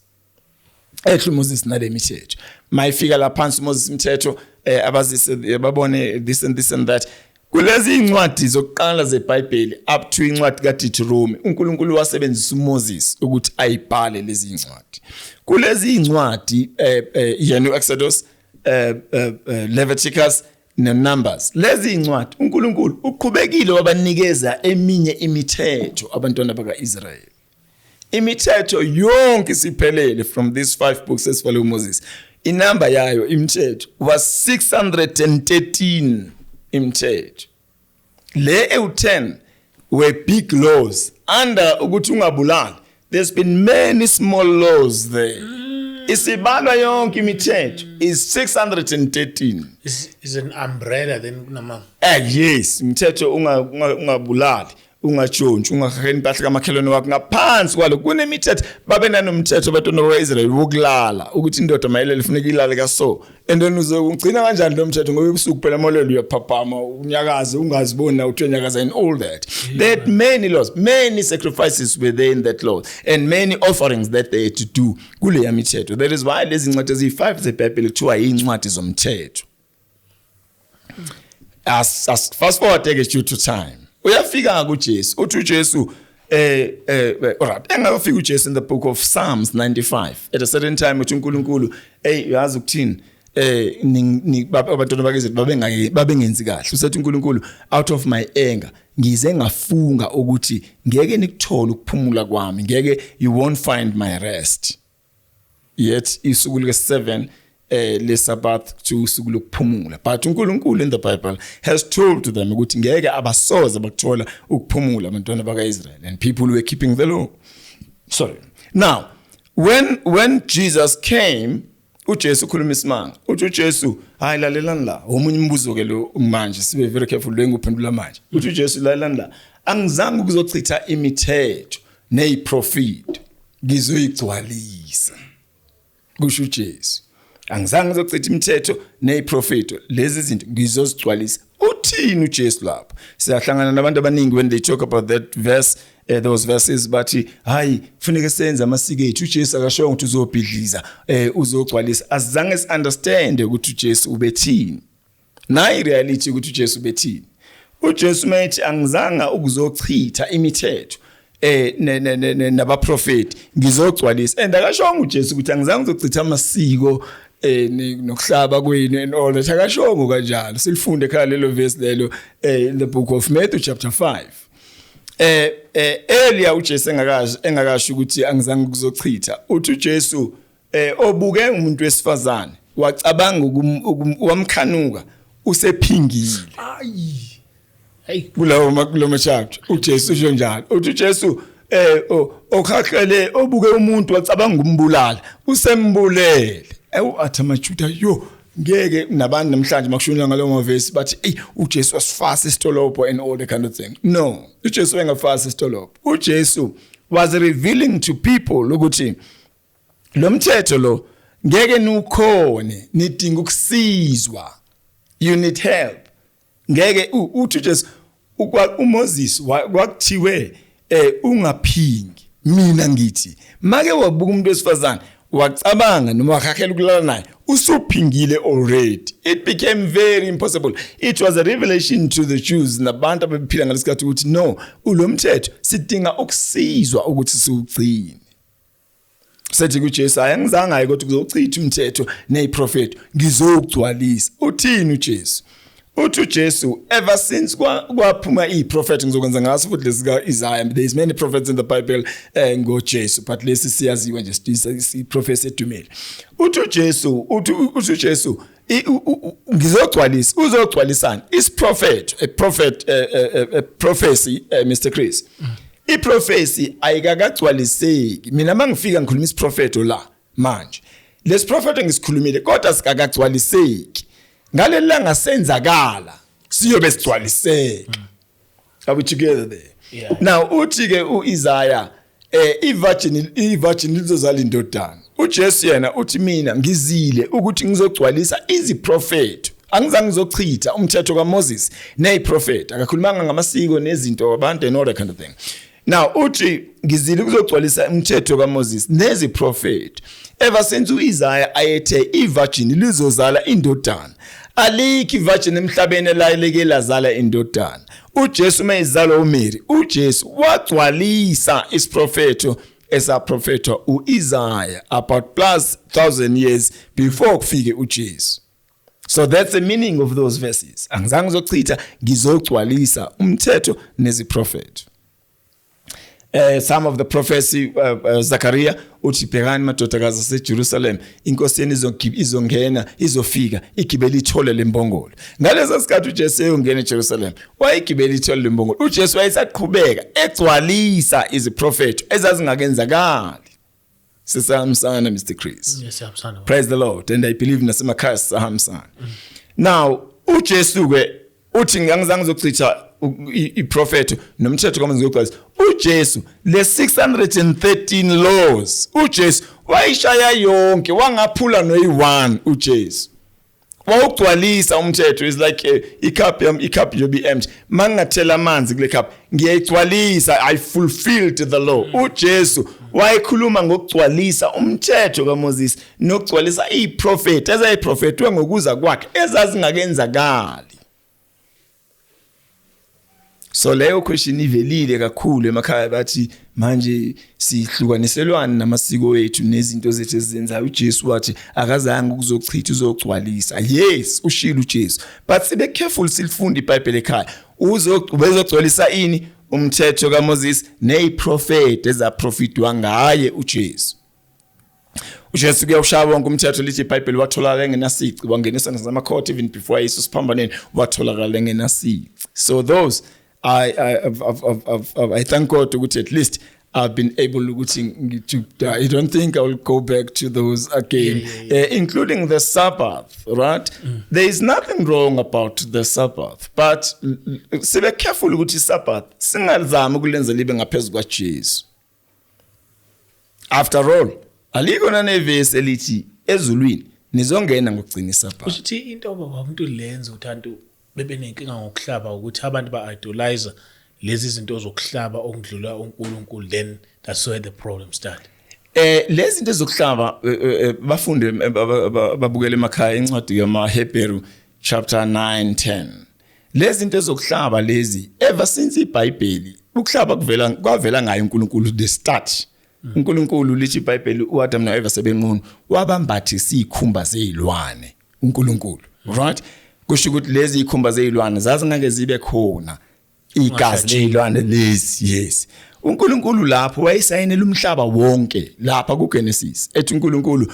Ethi uMoses nale mithetho mayifika la phansi uMoses imithetho abazise babone this and that. Kulezi incwadi zokuqala zeBhayibheli up to incwadi kaDuteronomy uNkulunkulu wasebenzisa uMoses ukuthi ayibhale lezi incwadi. Kulezi incwadi yenu Exodus Leviticus neNumbers lezi incwadi uNkulunkulu uqhubekile wabanikeza eminye imithetho abantwana bakaIsrayeli. Imithetho yonke siphelele from these 5 books esifale uMoses. Inamba yayo imithetho was 613 imithetho. Le ewu10 were big laws under ukuthi ungabulali. There's been many small laws there. Isibalwa yonke imithetho is 613. Is an umbrella then kunama. Yes, imithetho ungabulali, ungatshontshi, ungahaheni impahla kamakhelwane wakho ngaphansi kwalo kunemithetho babenana umthetho abantwana bakaIsrael wokulala ukuthi indoda mayelele ifuneka ilale kaso. And then uzogcina kanjani lo mthetho ngoba ubusuku phela molelo uyaphaphama unyakaza ungaziboni na uthwenyakaza and all that. There had many laws, many sacrifices were there in that law and many offerings that they had to do kule yamithetho. That is why lezi incwadi ezi5 zeBhayibheli kuthiwa incwadi zomthetho. As fast forward take it to time. Uyafika kuJesu uthi uJesu alright engakafika uJesu in the book of Psalms 95 at a certain time uthi uNkulunkulu uyazi ukuthini abantwana bakhe babengenzi kahle usethi uNkulunkulu out of my anger ngize ngafunga ukuthi ngeke nikuthola ukuphumula kwami ngeke you won't find my rest yet isuku leke-7 le Sabbath to usuku lokuphumula but uNkulunkulu in the Bible has told to them ukuthi ngeke abasoze bakuthola ukuphumula abantwana bakaIsrael and people were keeping the law. Sorry. Now when Jesus came uJesu ukhuluma isimanga uthi uJesu hayi lalelani la omunye umbuzo ke lo manje sibe very careful lenguphendula manje uthi uJesu lalelani la angizange ukuzochitha imithetho neziprofeti ngizoyigcwalisa kusho uJesu angizange ngizochitha imithetho neziprofeti lezi zinto ngizozigcwalisa uthini uJesu lapho siyahlangana nabantu abaningi when they talk about that verse those verses bathi hayi kufanele senze amasiko ethu uJesu akashongo ukuthi uzobhidliza uzogcwalisa asizange understand ukuthi uJesu ubethini nayi reality ukuthi uJesu ubethini uJesu methi angizange ukuzochitha imithetho nabaprofeti ngizogcwalisa and akashongo uJesu ukuthi angizange ukuzochitha amasiko nokuhlaba kwenu and all that akashongo kanjalo silifunde ekhaya lelo verse lelo in the book of Matthew chapter 5 earlier uJesu engakasho ukuthi angizange ukuzochitha uthi uJesu obuke umuntu wesifazane wacabanga wamkhanuka usephingile hey kulo chapter uJesu usho njalo uthi uJesu okhakhele obuke umuntu wacabanga umbulala usembulele athi amaJuda yo ngeke nabantu namhlanje makushonela ngalomo verse bathi uJesu wasifasa isitolopho and all the kind of thing no uJesu engafasa isitolopho uJesu was revealing to people ukuthi lo mthetho lo ngeke nukhone nidinga ukusizwa you need help ngeke uthi uJesu uMoses kwakuthiwe ungaphingi mina ngithi make wabuka umuntu wesifazane wacabanga noma wakhakhela ukulala naye usuphingile already it became very impossible it was a revelation to the Jews nabantu abaphila ngalesikhathi ukuthi no ulomthetho sidinga ukusizwa ukuthi siwugcine sethi kuJesu ayangizange hayi kodwa kuzochitha umthetho neziprofeti ngizogcwalisa uthini uJesu uthi uJesu ever since kwaphuma iprofeti ngizokwenza ngaso futhi lesika Isaiah there is many prophets in the Bible ngoJesu but lesi siyaziwa nje si prophecy edumile uthi uJesu ngizogcwalisa uzogcwalisana is prophet a prophecy Mr Chris iprofecy ayikagcwaliseki mina mangifika ngikhuluma isiprofeto la manje lesiprofeto ngisikhulumile kodwa sikagcwaliseki ngalelanga senzakala siyobe sigcwaliseke are we together there now uthi ke uIsaiah ivirgin lizozala indodana uJesu yena uthi mina ngizile ukuthi ngizogcwalisa iziprofeto angizange ngizochitha umthetho kaMoses neziprofeti akakhulumanga ngamasiko nezinto abantu and all that kind of thing now uthi ngizile ukuzogcwalisa umthetho kaMoses neziprofeti ever since uIsaiah ayethe ivirgin lizozala indodana alikho ivirgin emhlabeni elayeleke lazala indodana uJesu mayizalwa uMary uJesu wagcwalisa isiprofeto esaprofetwa uIsaiah about plus 1000 years before kufike uJesu so that's the meaning of those verses angizange ngizochitha ngizogcwalisa umthetho neziprofeto some of the prophecy Zachariah uthi bhekani madodakazi aseJerusalem inkosi yeni izongena izofika igibele ithole lembongolo ngalesa sikhathi uJesu eyongena eJerusalem wayigibele ithole lembongolo uJesu wayesaqhubeka egcwalisa iziprofeto ezazingakenzakali sisahamsana Mr Chris yes hamsana praise the Lord and I believe nasemakhaya sisahamsana now uJesu ke uthi ngangizange ngizochitha iprofeto nomthetho kaMoses ngiyogcwalisa uJesu le 613 laws uJesu wayishaya yonke wangaphula noyi1 uJesu wawugcwalisa umthetho is like icup yobe empty mangathela amanzi kule cup ngiyayigcwalisa I fulfilled the law uJesu wayekhuluma ngokugcwalisa umthetho kaMoses nokugcwalisa iprofeti ezayiprofetwe ngokuza kwakhe ezazingakenzakali so leyo question ivelile kakhulu emakhaya bathi manje sihlukaniselwana namasiko ethu nezinto zethu ezenzayo. uJesu wathi akazange ukuzochitha uzogcwalisa. Yes, ushilo uJesu, but sibe careful silifunda iBhayibheli ekhaya. Ubezogcwalisa ini? Umthetho kaMoses neziprofeti ezaprofitwa ngaye uJesu. uJesu kuyawushaya wonke umthetho lithi iBhayibheli watholakala engenasici, wangenisa nazamakhosi even before Yesu siphambaneni watholakala engenasici. So those I thank God ukuthi at least I've been able to I don't think I will go back to those again. Including the Sabbath, right? There is nothing wrong about the Sabbath, but sibe careful ukuthi Sabbath singalizama ukulenza libe ngaphezulu kwaJesu. After all, aliko nanevesi elithi ezulwini nizongena ngokugcina iSabbath. Usithi into umuntu lenza uthanda bebe nenkinga ngokuhlaba ukuthi abantu ba-idolize lezi zinto zokuhlaba okudlula uNkulunkulu, then that's where the problem start. Lezi zinto zokuhlaba bafunde babukele emakhaya incwadi yamaHebheru chapter 9:10. Lezi zinto zokuhlaba lezi ever since iBhayibheli ukuhlaba kwavela ngayo uNkulunkulu the start. uNkulunkulu lithi iBhayibheli uAdam noEva sebenqunu wabambathisa izikhumba zezilwane uNkulunkulu, right? Kusho ukuthi lezi izikhumba zezilwane zazingeke zibe khona igazi lezilwane lezi. Yes, uNkulunkulu lapho wayesayinela umhlaba wonke lapha kuGenesis ethi uNkulunkulu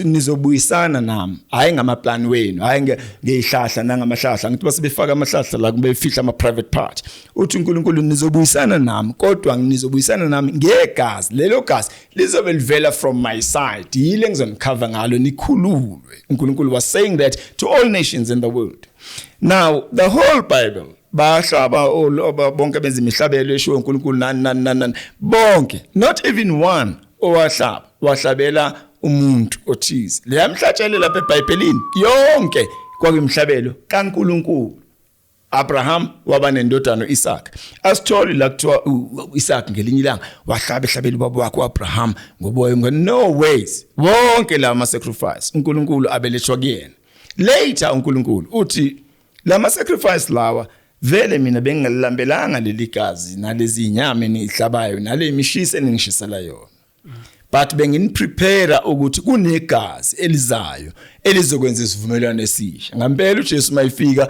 nizobuyisana nami, hayi ngamaplani wenu, hayi ngezihlahla nangamahlahla ngithi basebefaka amahlahla la kube fihla ama private part. Uthi uNkulunkulu nizobuyisana nami, kodwa nizobuyisana nami ngegazi, lelo gazi lizobe livela from my side, yile ngizonicover ngalo nikhululwe. uNkulunkulu was saying that to all nations in the world. Now the whole Bible bahlaba bonke benza imihlabelo esho uNkulunkulu nani bonke, not even one wahlabela umuntu othize. Le yamhlatshelela lapha eBhayibhelini yonke kwakuyimhlabelo kaNkulunkulu. Abraham waba nendodana uIsaac. Asitholi la kuthiwa uIsaac ngelinye ilanga wahlabela ubaba wakhe uAbraham ngoboya. No ways, wonke la ma sacrifice uNkulunkulu abelethwa kuyena. Later uNkulunkulu uthi lama sacrifice lawa vele mina bengilalambelanga leli gazi nalezi inyama enihlabayo nale mishisi eningishisela yona, but benginiprepare ukuthi kunegazi elizayo elizokwenza isivumelwano esisha. Ngempela uJesu mayifika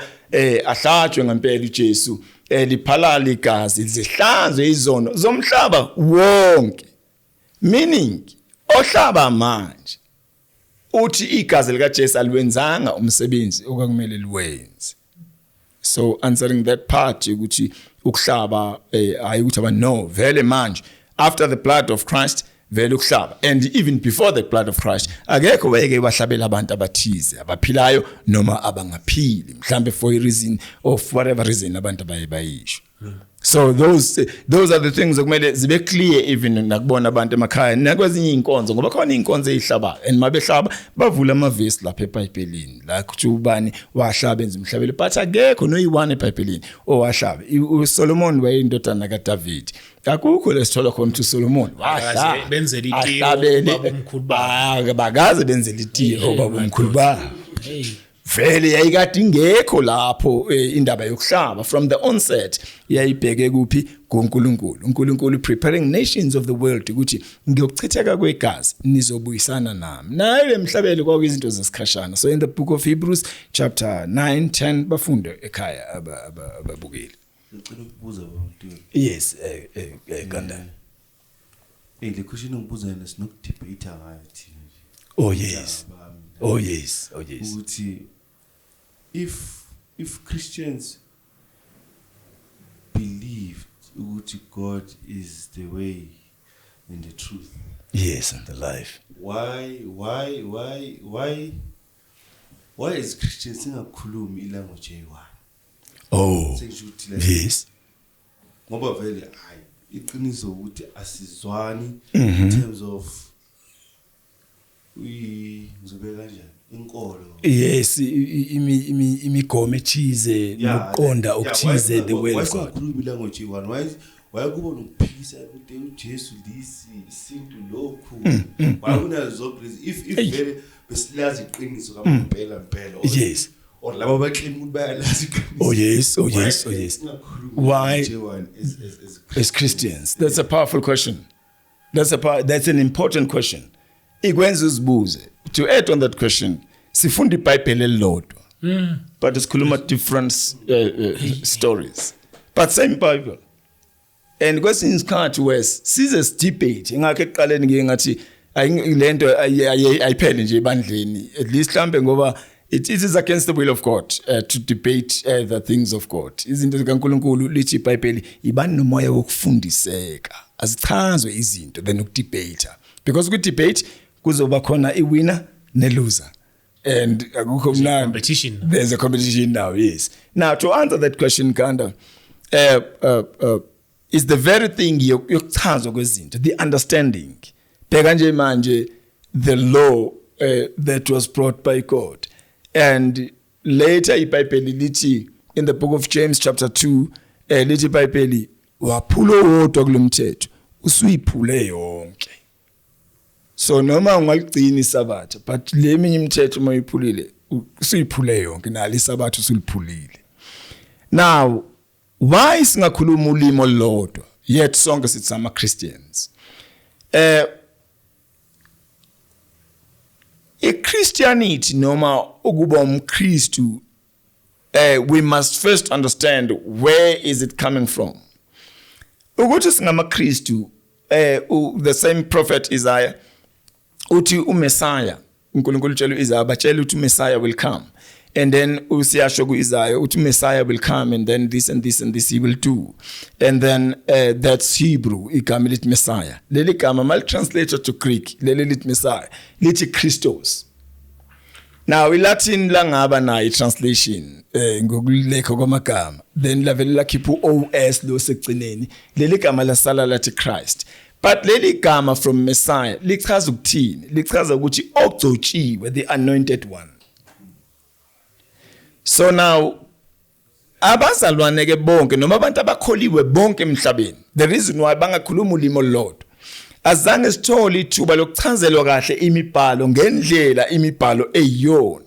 ahlatshwe, ngempela uJesu liphalala igazi lizihlanzwe izono zomhlaba wonke, meaning ohlaba manje uthi igazi likaJesu alwenzanga umsebenzi okwakumele liwenze. So answering that part ukuthi ukuhlaba hayi ukuthi aba no vele manje after the blood of Christ vele ukuhlaba, and even before the blood of Christ akekho wayeke bahlabela abantu abathize abaphilayo noma abangaphili, mhlambe for a reason of whatever reason abantu bayisho. So those are the things okumele zibe clear even nakubona abantu emakhaya nakwezinye inkonzo, ngoba khona inkonzo ezihlaba and mabehlaba bavula amavesi lapha eBhayibhelini la kuthi ubani wahlaba enza umhlabelo, but akekho noyiwane eBhayibhelini owahlaba. uSolomon wayindodana kaDavid, akukho lesithola khona ukuthi uSolomon wahlaba benzela itiyo babomkhulu ba bakaze benzela itiyo babomkhulu ba. Vele yayikade ingekho lapho indaba yokuhlaba from the onset yayibheke kuphi kuNkulunkulu. uNkulunkulu preparing nations of the world ukuthi ngiyokuchitheka kwegazi nizobuyisana nami. Nayo lemhlabelo kwakuyizinto zesikhashana. So in the book of Hebrews chapter 9:10 bafunde ekhaya ababukeli. Ngicela ukubuza abantu. Yes, kanda. Le question ngibuza yena sinokudebate ngayo thina. Oh yes. Oh yes. Oh yes. Ukuthi if Christians believed ukuthi God is the way and the truth, yes, and the life, why is Christians singakhulumi ilanguage eyi-one? Oh yes, ngoba vele hayi iqiniso ukuthi asizwani in terms of ngizobeka kanjani inkolo. Yes, imigomo ethize nokuqonda okuthize the way of God. Why language eyi-one? Why kuba nokuphikisa ukuthi uJesu lisi isintu lokhu? Why kunazo zonke lezi if vele besilazi iqiniso kampela Yes, or laba abaclaim ukuthi bayalazi iqiniso. Oh yes. Why as Christians? That's a powerful question. That's an important question. Ikwenza uzibuze. To add on that question, sifunda iBhayibheli elilodwa. But sikhuluma different stories. But same Bible. And kwesinye isikhathi wes size debate ingakho eqaleni ngeke ngathi lento ayiphele nje ebandleni at least mhlambe ngoba it is against the will of God to debate the things of God. Izinto zikaNkulunkulu lithi iBhayibheli ibani nomoya wokufundiseka azichazwe izinto than ukudebate because ku debate kuzoba khona iwinner neloser and akukho mnandi competition. There's a competition now, yes. Now to answer that question Kanda is the very thing yokuchazwa kwezinto, the understanding. Bheka nje manje the law that was brought by God. And later iBhayibheli lithi in the book of James chapter 2 lithi iBhayibheli waphula wodwa kulomthetho usuyiphule yonke. So noma ungaligcina isabatha but leminye imithetho mayiphulile usuyiphule yonke nalo isabatha usuliphulile. Now why singakhuluma ulimo lodwa yet sonke sithi sama Christians? Christianity noma ukuba umKristu we must first understand where is it coming from. Ukuthi singama Kristu the same prophet Isaiah uthi uMessiah uNkulunkulu utshela Isaiah batshela uthi uMessiah will come. And then usiyasho kuIsaiah uthi Messiah will come and then this and this and this he will do. And then that's Hebrew igama lithi Messiah. Leli gama mal translated to Greek leli lithi Messiah lithi Christos. Now iLatin langaba na translation ngokulekho kwamagama then lavele lakhipha OS lo sekugcineni leli gama lasala lathi Christ. But leli gama from Messiah lichaza ukuthini? Lichaza ukuthi ogcotshiwe the anointed one. So now abazalwane ke bonke noma abantu abakholiwe bonke emhlabeni the reason why bangakhuluma ulimo lodwa azange sithole ithuba lokuchazelwa kahle imibhalo ngendlela imibhalo eyiyona.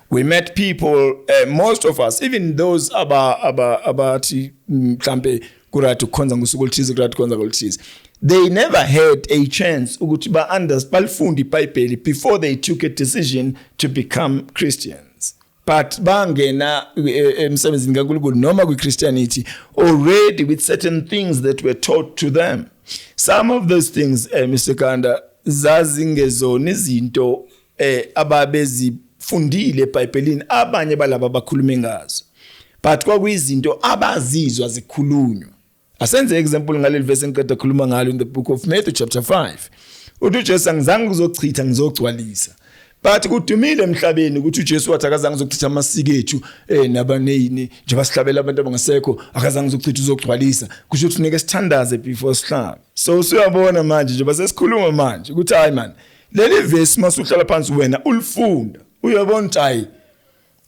We met people most of us even those abathi mhlambe kuratu khonza ngosuku oluthize kuratu khonza ngoluthize they never had a chance ukuthi balifunda iBhayibheli before they took a decision to become Christians. But bangena emsebenzini kaNkulunkulu noma kuChristianity already with certain things that were taught to them. Some of those things Mr. Kanda zazingezona izinto ababezifundile eBhayibhelini abanye balabo abakhuluma ngazo. But kwakuyizinto abazizwa zikhulunywa. Asenze example ngaleli verse engikade khuluma ngalo in the book of Matthew chapter 5. Uthi uJesu angizange kuzochitha ngizogcwalisa. But kudumile emhlabeni ukuthi uJesu wathi akazange uzochitha amasiko ethu nabaneni nje basihlabela abantu abangasekho akazange uzochitha uzogcwalisa kusho ukuthi funeka sithandaze before sihlabe. So usuyabona manje nje basesikhuluma manje ukuthi hayi man leli verse masuhlala phansi wena ulifunda uyabona ukuthi hayi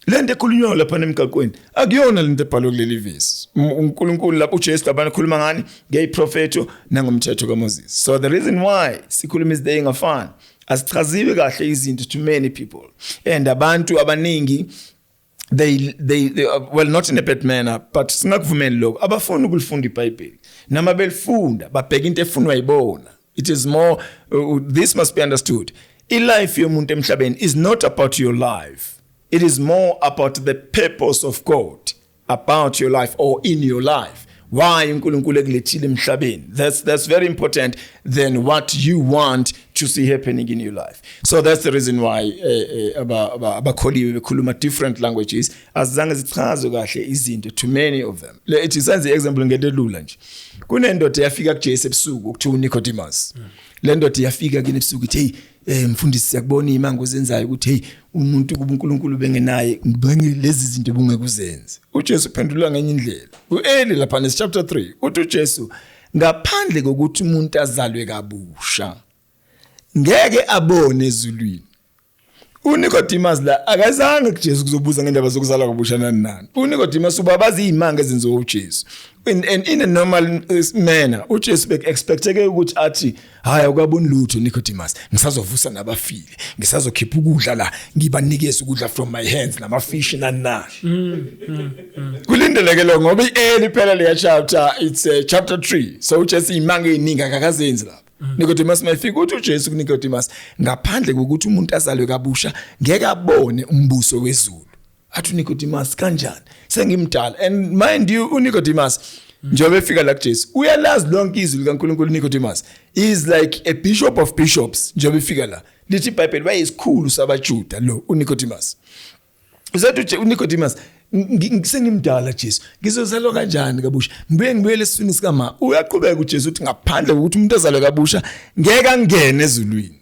lento ekhulunywa lapha emgaqweni akuyona lento ebhalwe kuleli verse. uNkulunkulu lapho uJesu labana khuluma ngani ngeyiprofeto nangomthetho kaMoses. So the reason why sikhuluma is engafani asichaziwe kahle izinto to many people and abantu abaningi they well not in a bad manner but singakuvumeli lokho abafuna ukulifunda iBhayibheli nama belifunda babheka into efunwa yibona. It is more this must be understood. Life yomuntu emhlabeni is not about your life. It is more about the purpose of God about your life or in your life. Why uNkulunkulu ekulethile emhlabeni. That's very important than what you want to see happening in your life. So that's the reason why abakholiwe bekhuluma different languages azange zichazwe kahle izinto to many of them. It is an example ngedelula nje. Kunendoda yafika kuJesu ebusuku ukuthiwa uNicodemus. Le ndoda yafika kini ebusuku ithi hey mfundisi siyakubona imango zenzayo ukuthi hey umuntu kubuNkulunkulu bengenaye ngibenge lezi zinto bungekuzenza. uJesu uphendula ngenye indlela. Ueli lapha ne chapter 3 uthi uJesu ngaphandle kokuthi umuntu azalwe kabusha ngeke abone ezulwini uNicodemus la akazange kuJesu kuzobuza ngendaba zokuzalwa kabusha nani. uNicodemus ubabazi izimanga ezenziwa uJesu. And in a normal manner uJesu expecteke ukuthi athi haya ukaboni lutho Nicodemus ngisazovusa nabafile ngisazokhipha ukudla la ngibanikeza ukudla from my hands namafish nani. Kulindeleke lo ngoba ieli phela le chapter it's chapter 3 so uJesu imanga eziningi akakazenzi lapha. Nicodemus mayifika uthi uJesu kuNicodemus ngaphandle kokuthi umuntu azalwe kabusha ngeke abone umbuso wezulu. Athi Nicodemus kanjani sengimdala and mind you uNicodemus njengoba efika la kuJesu uyalazi lonke izwi likaNkulunkulu. Nicodemus is like a bishop of bishops njengoba efika la lithi iBhayibheli wayesikhulu sabaJuda lo uNicodemus. Uzathi uNicodemus sengimdala Jesu ngizozalwa kanjani kabusha ngibuyele esifini sikama. Uyaqhubeka uJesu uthi ngaphandle ukuthi umuntu azalwe kabusha ngeke angene ezulwini.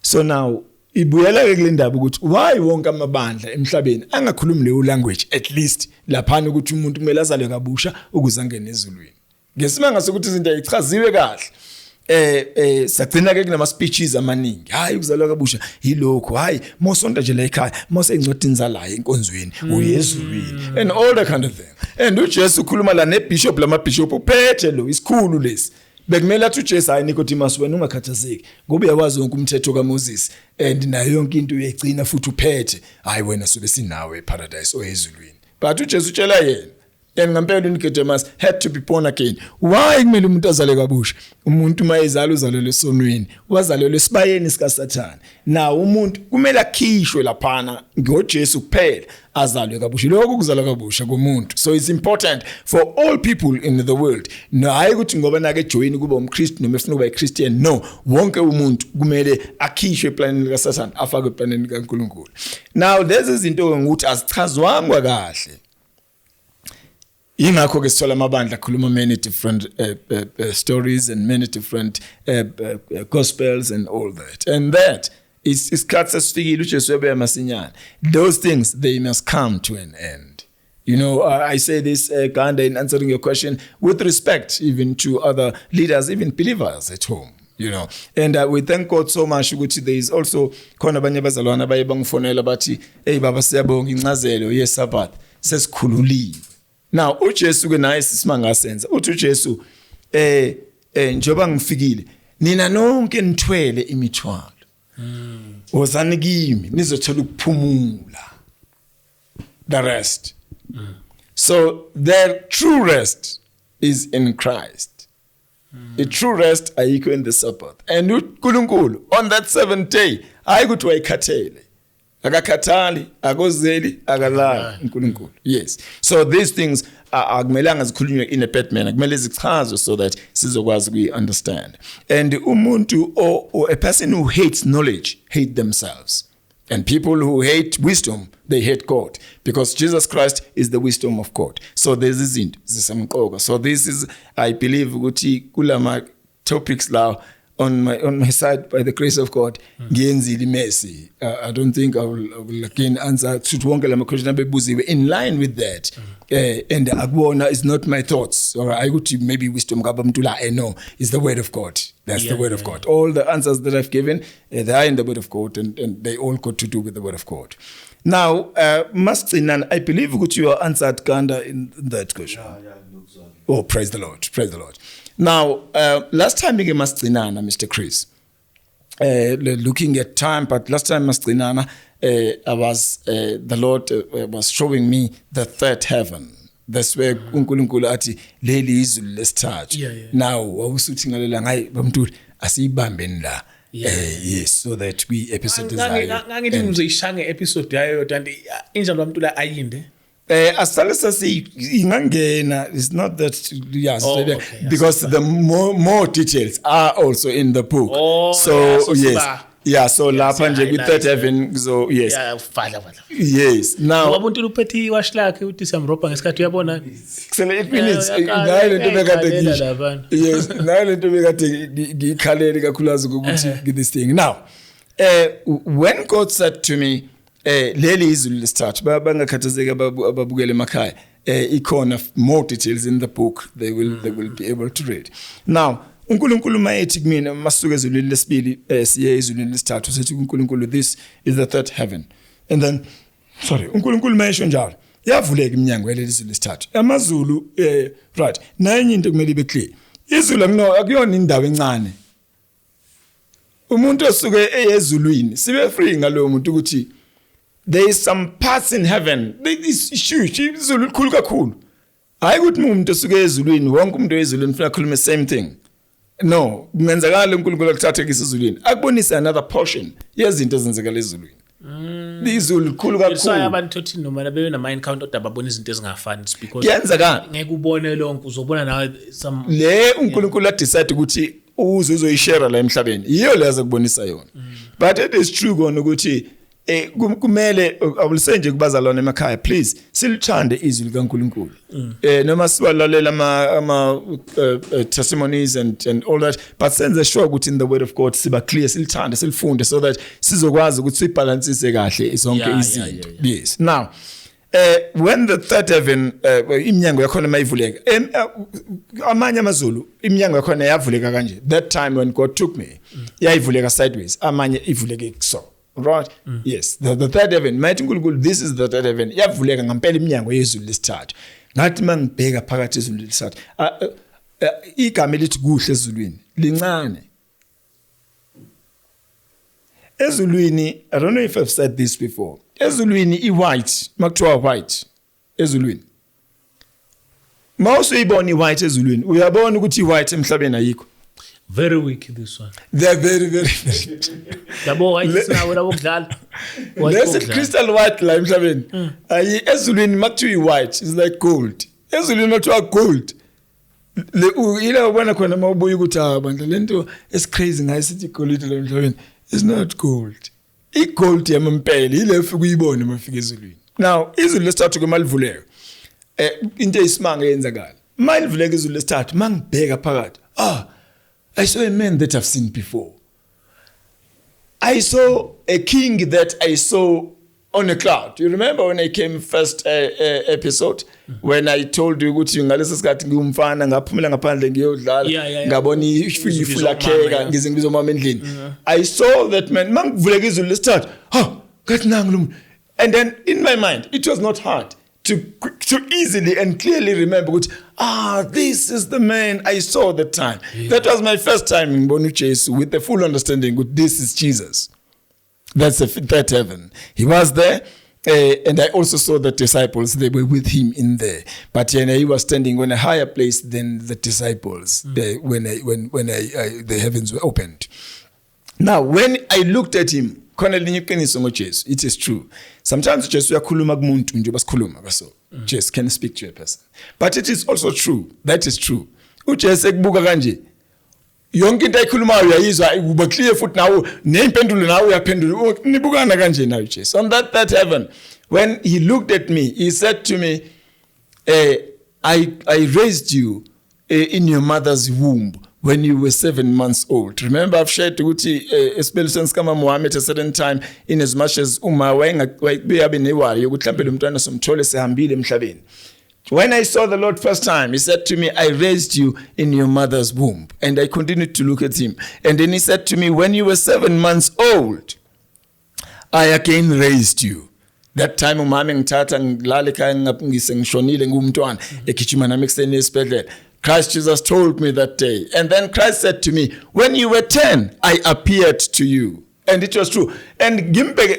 So now ibuyela ke kule ndaba ukuthi why wonke amabandla emhlabeni angakhulumi leyo language at least laphana ukuthi umuntu kumele azalwe kabusha ukuze angene ezulwini. Ngesimanga sokuthi izinto ayichaziwe kahle. Sagcina ke kunama speeches amaningi. Hayi ukuzalwa kabusha yilokho. Hayi mosonto nje la ekhaya mose encwadini zalayo enkonzweni uyezulwini and all that kind of thing. And uJesu ukhuluma la nebishop lamabishop uphethe lo isikhulu lesi. Bekumele athi uJesu hayi Nicodemus wena ungakhathazeki ngoba uyawazi wonke umthetho kaMoses and nayo yonke into uyayigcina futhi uphethe. Hayi wena sobe sinawe eparadise oyezulwini. But uJesu utshela yena and ngempela uNicodemus had to be born again. Why kumele umuntu azale kabusha? Umuntu mayezala uzalelwe esonweni, wazalelwe esibayeni sikaSathane. Now umuntu kumele akhishwe laphana ngoJesu kuphela azalwe kabusha. Lokho kuzalwa kabusha komuntu. So it's important for all people in the world. No hayi ukuthi ngoba nake ejoin kuba umKristu noma efuna ukuba iChristian. No, wonke umuntu kumele akhishwe eplaneni likaSathane afake eplaneni kaNkulunkulu. Now there's izinto ngokuthi azichazwanga kahle. Ingakho ke sithola amabandla khuluma many different stories and many different gospels and all that. And that is isikhathi sesifikile uJesu uyabuya masinyane. Those things they must come to an end. You know, I say this Ganda in answering your question with respect even to other leaders, even believers at home. You know, and we thank God so much ukuthi there is also khona abanye abazalwana baye bangifonela bathi hey baba siyabonga incazelo yeSabbath sesikhululiwe. Now uJesu ke naye sisimanga senza uthi uJesu njoba ngifikile nina nonke nithwele imithwalo wozani kimi nizothola ukuphumula the rest. So the true rest is in Christ. The true rest ayikho in the Sabbath. And uNkulunkulu on that 7th day ayikuthi wayikhathele akakhathali akozeli akalala uNkulunkulu. Yes, so these things akumelanga zikhulunywe in a bad manner, kumele zichazwe so that sizokwazi ukuyi understand. And umuntu or a person who hates knowledge hate themselves, and people who hate wisdom they hate God, because Jesus Christ is the wisdom of God. So there's izinto zisemqoka. So this is, I believe ukuthi kulama topics la on my side, by the grace of God, ngiyenzile mercy. I don't think I will again answer to wonke lama question abebuziwe in line with that. And akubona is not my thoughts, or I would maybe wisdom kabamtula. I know it's the word of God. That's the word of God. All the answers that I've given, they are in the word of God, and they all got to do with the word of God. Now, Mastsinan, I believe that you answered Ganda in that question. Oh, praise the Lord. Praise the Lord. Now, last time we Mastinana, Mr. Chris, looking at time, but last time Mastinana, I was the Lord was showing me the third heaven. That's where uNkulunkulu athi leli izulu lesithathu. Now, wawusuthi ngalela ngayi bamthuli asiyibambeni la. Yes, so that we episode desire. Ngangithi ngizoyishanga episode yayo kanti injalo bamthula ayinde. Asale sasi ingangena, it's not that because the more details are also in the book. So yes, so lapha nje ku third heaven, so yes. Yes. Now abantu uphethe iwash lakhe uthi siyamropa ngesikhathi uyabona. Kusele 8 minutes ngayo lento bekade ngisho. Yes, ngayo lento bekade ngikhaleli kakhulukazi ukuthi this thing. Now, when God said to me leli izulu lesithathu bangakhathazeki ababukele emakhaya ikhona more details in the book they will be able to read. Now uNkulunkulu mayethi kumina masuka ezulwini lesibili siye ezulwini lesithathu sithi uNkulunkulu this is the third heaven. And then uNkulunkulu mayesho njalo yavuleka iminyango yalelizwe lesithathu. Amazulu right. Nanye into kumele ibe clear. Izulu akuyona indawo encane. Umuntu osuke ezulwini sibe free ngalowo muntu ukuthi there is some parts in heaven. This huge. Izulu likhulu kakhulu. Hayi ukuthi umuntu osuke ezulwini wonke umuntu ezulwini ufuna ukukhuluma same thing. No, kungenzakala uNkulunkulu akuthathe isizulwini. Akubonisa another portion yezinto ezenzekala ezulwini. Izulu likhulu kakhulu. So abantu othi noma bebe na mind count odaba babona izinto ezingafani because kuyenzakala. Ngeke ubone lonke uzobona nawe some le uNkulunkulu decide ukuthi uzoyishare la emhlabeni. Yiyo lezo kubonisa yona. But it is true kona ukuthi kumele awulisenje kubazalwane emakhaya please silithande izwi likaNkulunkulu noma siwalalela ama testimonies and all that but senze sure ukuthi in the word of God siba clear silithande silifunde so that sizokwazi ukuthi sibalancise kahle zonke izinto. Yes. Now when the third heaven iminyango yakhona mayivuleka amanye amazulu iminyango yakhona yavuleka kanje that time when God took me yayivuleka sideways amanye ivuleke so. Right? Yes. The third heaven. Mighty uNkulunkulu, this is the third heaven. Yavuleka ngempela iminyango yezulu lesithathu. Ngathi mangibheka phakathi ezulu lesithathu. Igama elithi kuhle ezulwini lincane. Ezulwini, I don't know if I've said this before. Ezulwini i-white, makuthiwa white ezulwini. Mawuse ibona i-white ezulwini, uyabona ukuthi i-white emhlabeni ayikho. Very weak this one. They're very very. Yabo white sinawo labo kudlala. There's crystal white la emhlabeni. Ayi ezulwini makuthiwa white is like gold. Ezulwini makuthiwa gold. Le ila ubona khona mawubuya ukuthi abantu lento is crazy ngayo sithi gold la emhlabeni is not gold. I-gold yamempela ile ufike uyibone mafika ezulwini. Now izulu lesithathu kemalivuleka. Into eyisimanga yenzakala. Malivuleka izulu lesithathu mangibheka phakathi. I saw a man that I've seen before. I saw a king that I saw on a cloud. You remember when I came first episode when I told you ukuthi ngalesi sikhathi ngiyumfana ngaphumela ngaphandle ngiyodlala ngabona ifula kheka ngize ngizomama endlini. I saw that man mangivuleka izulu lesithathu. Ngathi nangu lo. And then in my mind it was not hard to easily and clearly remember this is the man I saw that time. That was my first time in Bonu Jesu with the full understanding this is Jesus. That's the third heaven. He was there and I also saw the disciples. They were with him in there. But he was standing on a higher place than the disciples when the heavens were opened. Now when I looked at him, it is true. Sometimes Jesu uyakhuluma kumuntu nje basikhuluma kaso. Jesus can speak to a person. But it is also true. That is true. uJesu ekubuka kanje yonke into ayikhulumayo uyayizwa uba clear futhi nawe nempendulo nawe uyaphendula nibukana kanje nawe Jesu. On that heaven when he looked at me he said to me I raised you in your mother's womb when you were 7 months old. Remember I've shared ukuthi especially kama Muhammad at a certain time in as much as uma wayengabe newari ukuthi mhlawumbe lo mntwana somthole sehambile emhlabeni. When I saw the Lord first time, he said to me, I raised you in your mother's womb. And I continued to look at him. And then he said to me, when you were 7 months old, I again raised you. That time umama ngithatha ngilala ekhaya ngishonile ngumntwana ekhijima nami ekseni esibhedlela. Christ Jesus told me that day. And then Christ said to me, when you were 10, I appeared to you. And it was true. And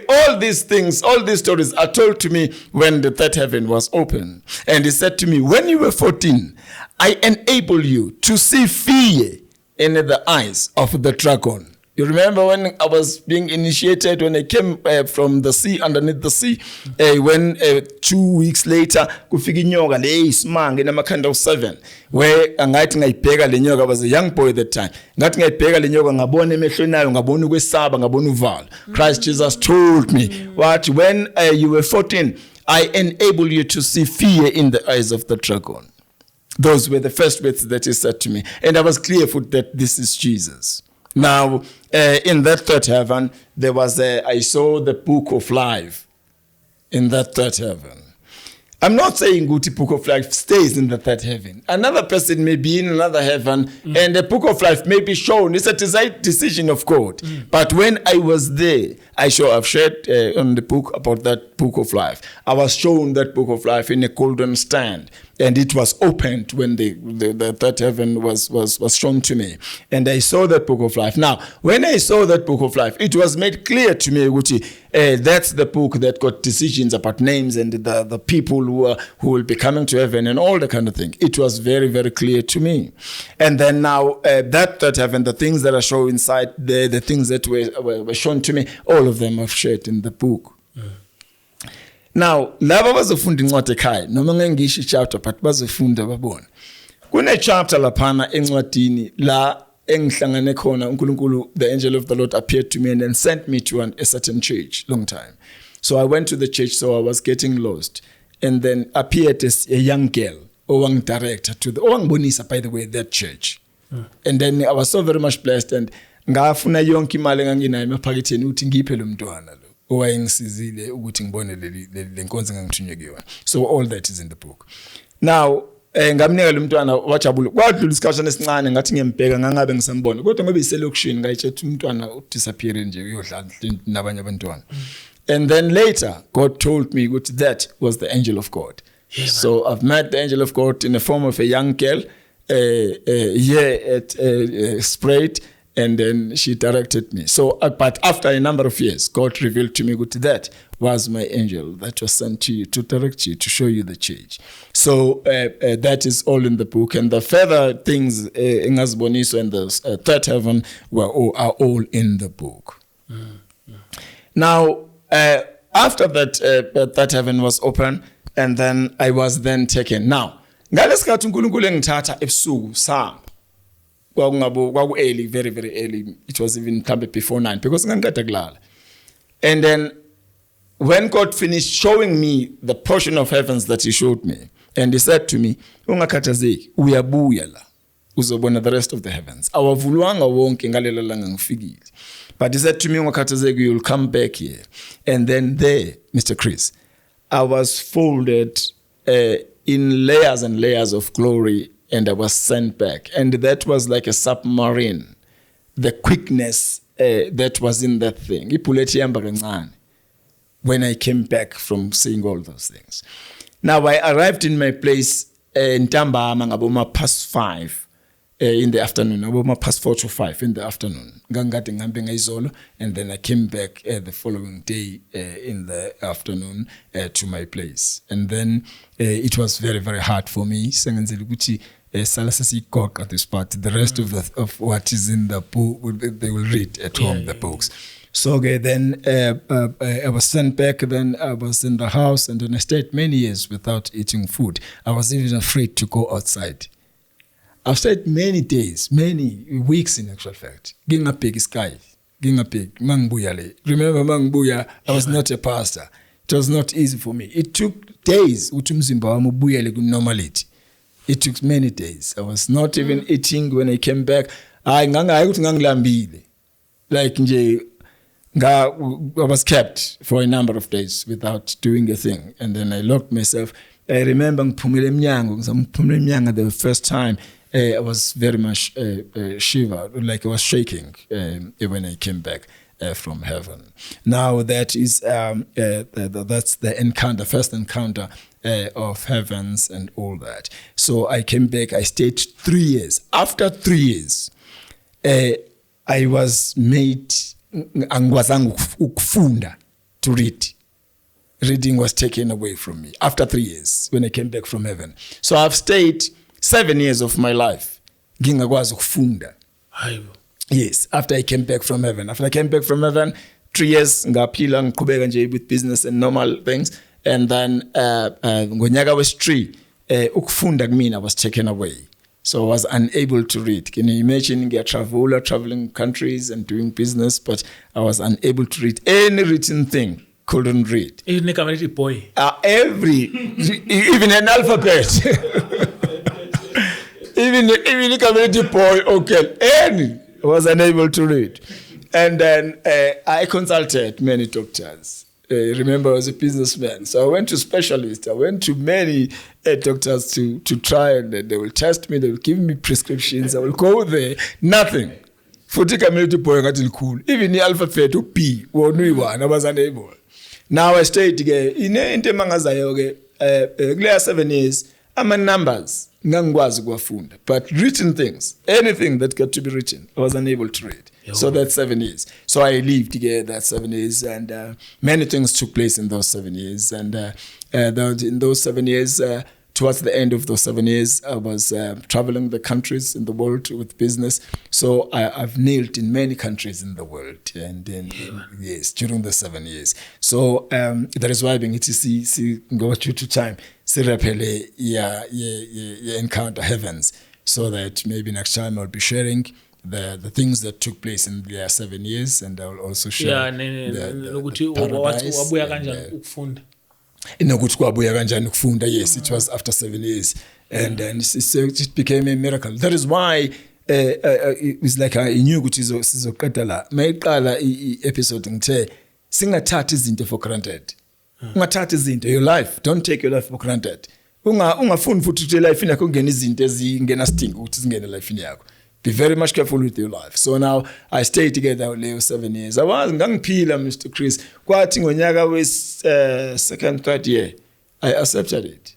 all these things, all these stories are told to me when the third heaven was open. And he said to me, when you were 14, I enabled you to see fear in the eyes of the dragon. You remember when I was being initiated, when I came from the sea, underneath the sea, when 2 weeks later, kufika inyoka le isimanga inamakhanda of7, where ngathi ngayibheka le nyoka, I was a young boy at that time. Ngathi ngayibheka le nyoka ngabona emehlweni nayo, ngabona ukwesaba, ngabona uvalo. Christ Jesus told me, what when you were 14, I enabled you to see fear in the eyes of the dragon. Those were the first words that he said to me. And I was clear that this is Jesus. Now, in that third heaven, I saw the book of life in that third heaven. I'm not saying Guti Book of Life stays in the third heaven. Another person may be in another heaven, and the Book of Life may be shown. It's a decision of God. But when I was there, I've shared on the book about that Book of Life. I was shown that Book of Life in a golden stand, and it was opened when the third heaven was shown to me, and I saw that Book of Life. Now, when I saw that Book of Life, it was made clear to me, Guti, that's the book that got decisions about names and the people who will be coming to heaven and all the kind of thing. It was very, very clear to me. And then now that heaven, the things that are shown inside there, the things that were shown to me, all of them are shared in the book. Now, laba bazofunda incwadi ekhaya noma ngengisho chapter but bazofunda babona. Kune chapter laphana encwadini la engihlangane khona uNkulunkulu, the angel of the Lord appeared to me and then sent me to a certain church long time. So I went to the church, so I was getting lost, and then appeared as a young girl, owang director to the owang bonisa, by the way, that church. And then I was so very much blessed, and ngafuna yonke imali enganginayo emaphaketheni uthi ngiphe lo mntwana lo owayengisizile ukuthi ngibone le nkonzo engangithunywe kuyona. So all that is in the book. Now ngamnika lo mntwana wajabula kwadlula isikhathi esincane ngathi ngiyembheka ngangabe ngisambona kodwa ngoba iselokishini ngayithetha umntwana udisappear nje uyodlala nabanye abantwana. And then later God told me that was the angel of God. Yeah, so I've met the angel of God in the form of a young girl here at Sprite, and then she directed me. So but after a number of years, God revealed to me that was my angel that was sent to you to direct you, to show you the church. So that is all in the book, and the further things in Asboniso and the third heaven are all in the book. Now after that heaven was open, and then I was then taken. Now ngalesikhathi uNkulunkulu engithatha ebusuku sahamba kwaku early, very very early. It was even before 9 because ngangikade kulala. And then when God finished showing me the portion of heavens that he showed me, and he said to me, ungakhathazeki, uyabuya la uzobona the rest of the heavens. Awavulwanga wonke ngalela langa ngifikile. But he said to me, ungakhathazeki, you'll come back here. And then there, Mr. Chris, I was folded in layers and layers of glory, and I was sent back. And that was like a submarine. The quickness that was in that thing. When I came back from seeing all those things. Now I arrived in my place in Tambama about past 5 in the afternoon, about past 4 to 5 in the afternoon. And then I came back the following day in the afternoon to my place. And then it was very, very hard for me. At this part, the rest of what is in the book, they will read at home, the books. So then I was sent back. Then I was in the house, and then I stayed many years without eating food. I was even afraid to go outside. I've stayed many days, many weeks in actual fact. Gingapig sky, gingapig mangbuya. Remember mangbuya? I was not a pastor. It was not easy for me. It took days. Normality. It took many days. I was not even eating when I came back. Like I was kept for a number of days without doing a thing. And then I locked myself. I remember the first time I was very much shivered, like I was shaking when I came back from heaven. Now that is that's the encounter, first encounter of heavens and all that. So I came back. I stayed 3 years. After 3 years, I was made ukufunda to read. Reading was taken away from me after 3 years when I came back from heaven. So I've stayed 7 years of my life ngingakwazi ukufunda. Yes, after I came back from heaven. After I came back from heaven, 3 years ngaphila ngiqhubeka nje with business and normal things. And then ngonyaka wes-3 ukufunda kumina was taken away. So I was unable to read. Can you imagine traveling countries and doing business, but I was unable to read any written thing. Couldn't read. Even a community boy. Even an alphabet. even a community boy, okay, any was unable to read. And then I consulted many doctors. Remember, I was a businessman. So I went to specialists. I went to many doctors to try, and they will test me. They will give me prescriptions. I will go there. Nothing. Futhi kamele boy ngathi likhulu. Even the alphabet B wona uyi1 I was unable. Now I stayed ke into emangazayo ke kuleya 7 years ama numbers ngangikwazi ukuwafunda, but written things, anything that got to be written, I was unable to read. So that's 7 years. So I lived together that 7 years, and many things took place in those 7 years. And in those 7 years, towards the end of those 7 years, I was traveling the countries in the world with business. So I've nailed in many countries in the world, and yes, during the 7 years. So that is why being see go through to time. Sirapele encounter heavens, so that maybe next time I'll be sharing the things that took place in the 7 years, and I will also share the paradise. Inokuthi kwabuya kanjani ukufunda. Yes, it was after 7 years, and then it became a miracle. That is why it's like I knew ukuthi sizoqeda la mayiqala episode ngithe singathathi izinto for granted. Ungathathi izinto, your life, don't take your life for granted. Ungafuni futhi ukuthi life yakho kungena izinto ezingena sidinga ukuthi zingene life yakho. Be very much careful with your life. So now I stayed together with 7 years. I was ngangiphila Mr. Chris. Kwathi ngonyaka second, third year, I accepted it.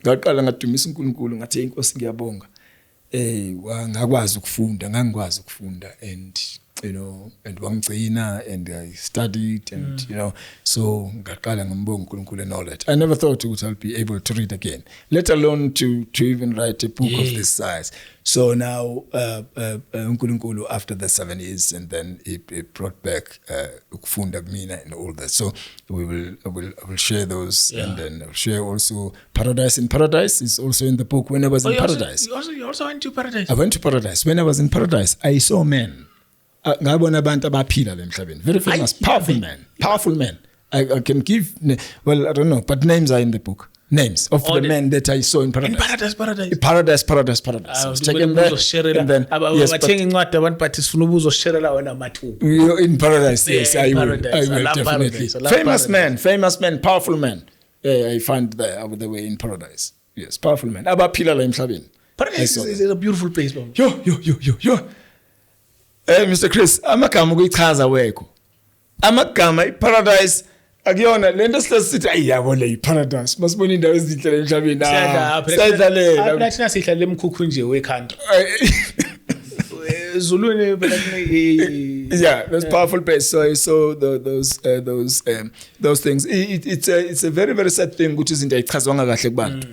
Ngaqala ngadumisa uNkulunkulu ngathi inkosi ngiyabonga. Ngakwazi ukufunda, ngangikwazi ukufunda, and and wangigcina, and I studied, and so ngaqala ngambonga uNkulunkulu and all that. I never thought I'll be able to read again, let alone to even write a book of this size. So now uNkulunkulu, after the 7 years, and then he brought back ukufunda kumina and all that. So I will share those, and then I'll share also Paradise in Paradise is also in the book. When I was in Paradise, you also went to Paradise. I went to Paradise. When I was in Paradise, I saw men. Ngabona abantu abaphila emhlabeni, very famous, powerful men. I can give, well, I don't know, but names are in the book. Names of the men that I saw in Paradise. In Paradise. I was taken there, and then yes, in Paradise, yes, I will definitely. Famous men, powerful men. I find there they were in Paradise. Yes, powerful men. Abaphila la emhlabeni. Paradise is a beautiful place, bro. Yo. Mr. Chris, amagama ukuyichaza wekho. Amagama iParadise akuyona lento sithi ayiyabo le iParadise. Masibona indawo ezinhle emhlabeni. Siyadlalela. Nathina sihlala emkhukhu nje we-country. Zulwini yeah, that's powerful place. So I saw those things. It's a very, very sad thing which izinto ayichazwanga kahle kubantu.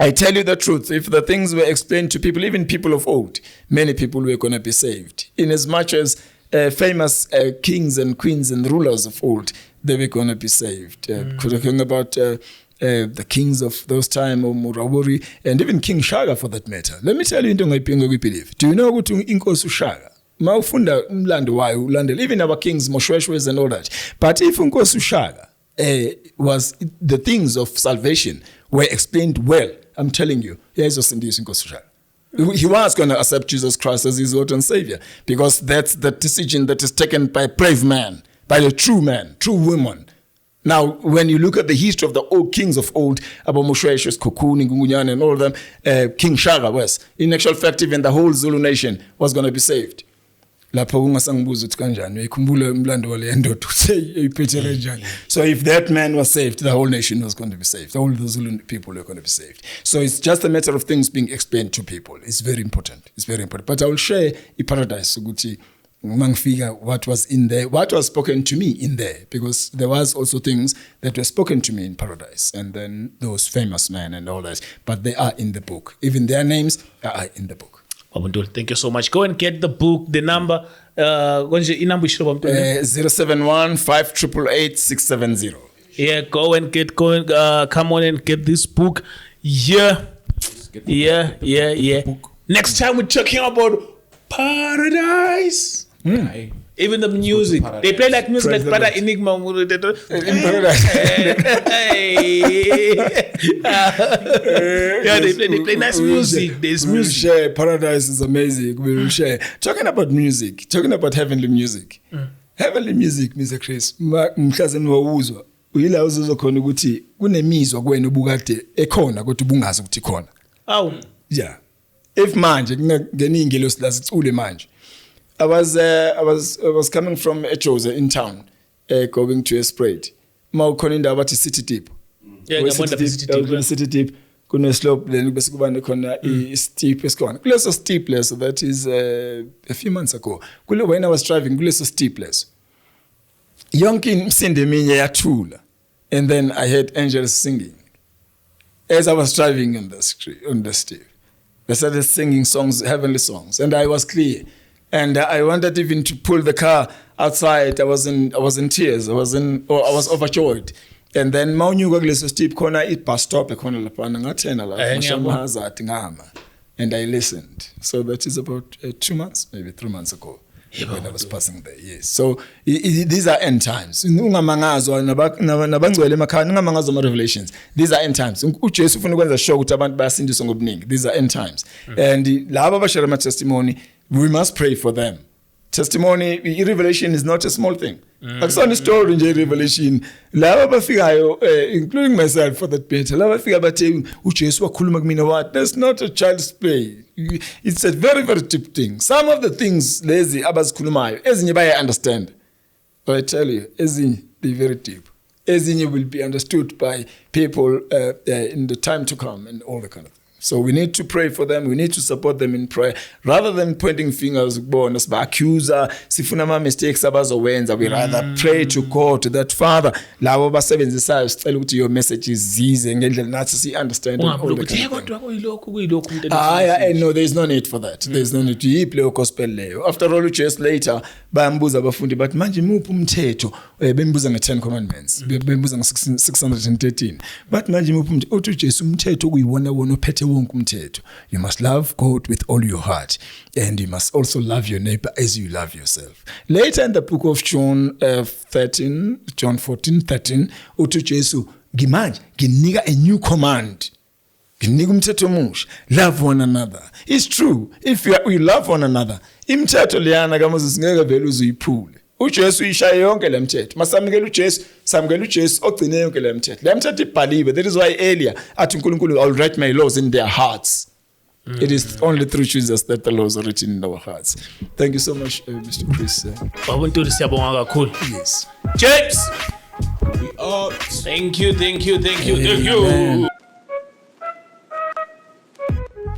I tell you the truth, if the things were explained to people, even people of old, many people were going to be saved. In as much as famous kings and queens and rulers of old, they were going to be saved. Talking about the kings of those time, Murawuri, and even King Shaka for that matter. Let me tell you into my believe. Do you know what Inkosi Shaka? Maufunda umlando wayo ulandela, even our kings, Moshweshwes and all that. But if Inkosi Shaka was the things of salvation were explained well, I'm telling you, he was going to accept Jesus Christ as his Lord and Savior, because that's the decision that is taken by a brave man, by a true man, true woman. Now, when you look at the history of the old kings of old, Abo Moshweshwe, Kokuni, Ngungunyan, and all of them, King Shaka was, in actual fact, even the whole Zulu nation was going to be saved. So if that man was saved, the whole nation was going to be saved. All the Zulu people were going to be saved. So it's just a matter of things being explained to people. It's very important. But I will share in Paradise what was in there, what was spoken to me in there, because there was also things that were spoken to me in Paradise, and then those famous men and all that. But they are in the book. Even their names are in the book. Thank you so much. Go and get the book. The number, 071 588 670. Yeah, come on and get this book. Yeah. Next time we're talking about Paradise. Even the music. They play like music like Brother Enigma. In Paradise. Yeah, they play nice music. There's music. Share. Paradise is amazing. We will share. Talking about music, talking about heavenly music. heavenly music Mr Chris mhlazeni wawuzwa uyila uzokhona ukuthi kunemizwa kuwena ubukade ekhona kodwa ubungazi ukuthi khona awu yeah if manje kungena ingelosi la sicule manje I was coming from Echoza in town going to a spread mawukhona indawo bathi City Deep yeah ngiyabona City Deep kune slope then bese kuba khona I steep esikhona kuleso steep leso that is a few months ago when I was driving kuleso steep leso yonke imsinde eminye yathula and then I heard angels singing as I was driving on the steep. They started singing songs, heavenly songs, and I was clear. And I wanted even to pull the car outside. I was in tears. I was overjoyed. And then mawunyuka kuleso steep khona bus stop ekhona lapha ngathena la and I listened. So that is about 2 months, maybe 3 months ago. When I was passing there, yes. So these are end times. Ungamangazwa nabangcwele emakhaya ungamangazwa ama revelations. These are end times. uJesu ufuna ukwenza sure ukuthi abantu bayasindiswa ngobuningi. These are end times. And laba abashare ama testimony, we must pray for them. Testimony, revelation is not a small thing. Akusona story nje revelation. Laba bafikayo including myself for that matter. Laba bafika bathi uJesu wakhuluma kumina what? That's not a child's play. It's a very very deep thing. Some of the things lezi abazikhulumayo ezinye baya understand. But I tell you, ezinye they very deep. Ezinye will be understood by people in the time to come and all the kind of things. So we need to pray for them. We need to support them in prayer. Rather than pointing fingers, accuser, sifuna ma mistakes abazowenza. We rather pray to God that Father, labo basebenzisayo sicela ukuthi your message is zize ngendlela nathi si understand all the kind of no, there is no need for that. There is no need to yiplay gospel leyo. After all, just later bayambuza abafundi but manje muphi umthetho bembuza nge10 commandments bembuza nge613 but manje muphi umthetho uthi uJesu umthetho kuyiwona wona ophethe wonke umthetho. You must love God with all your heart and you must also love your neighbor as you love yourself. Later in the book of John 14:13 uthi uJesu ngimanje nginika a new command. Nginika umthetho omusha, love one another. It's true, if we love one another imithetho leyana kaMoses ngeke vele uziyiphule. uJesu ishaya yonke lemthetho. Masamukela uJesu, samukela uJesu ogcine yonke lemthetho. Lemthetho ibhaliwe. That is why earlier athi uNkulunkulu I'll write my laws in their hearts. It is only through Jesus that the laws are written in our hearts. Thank you so much, Mr. Chris. Babuntuli siyabonga kakhulu. Yes. James. We are. Thank you.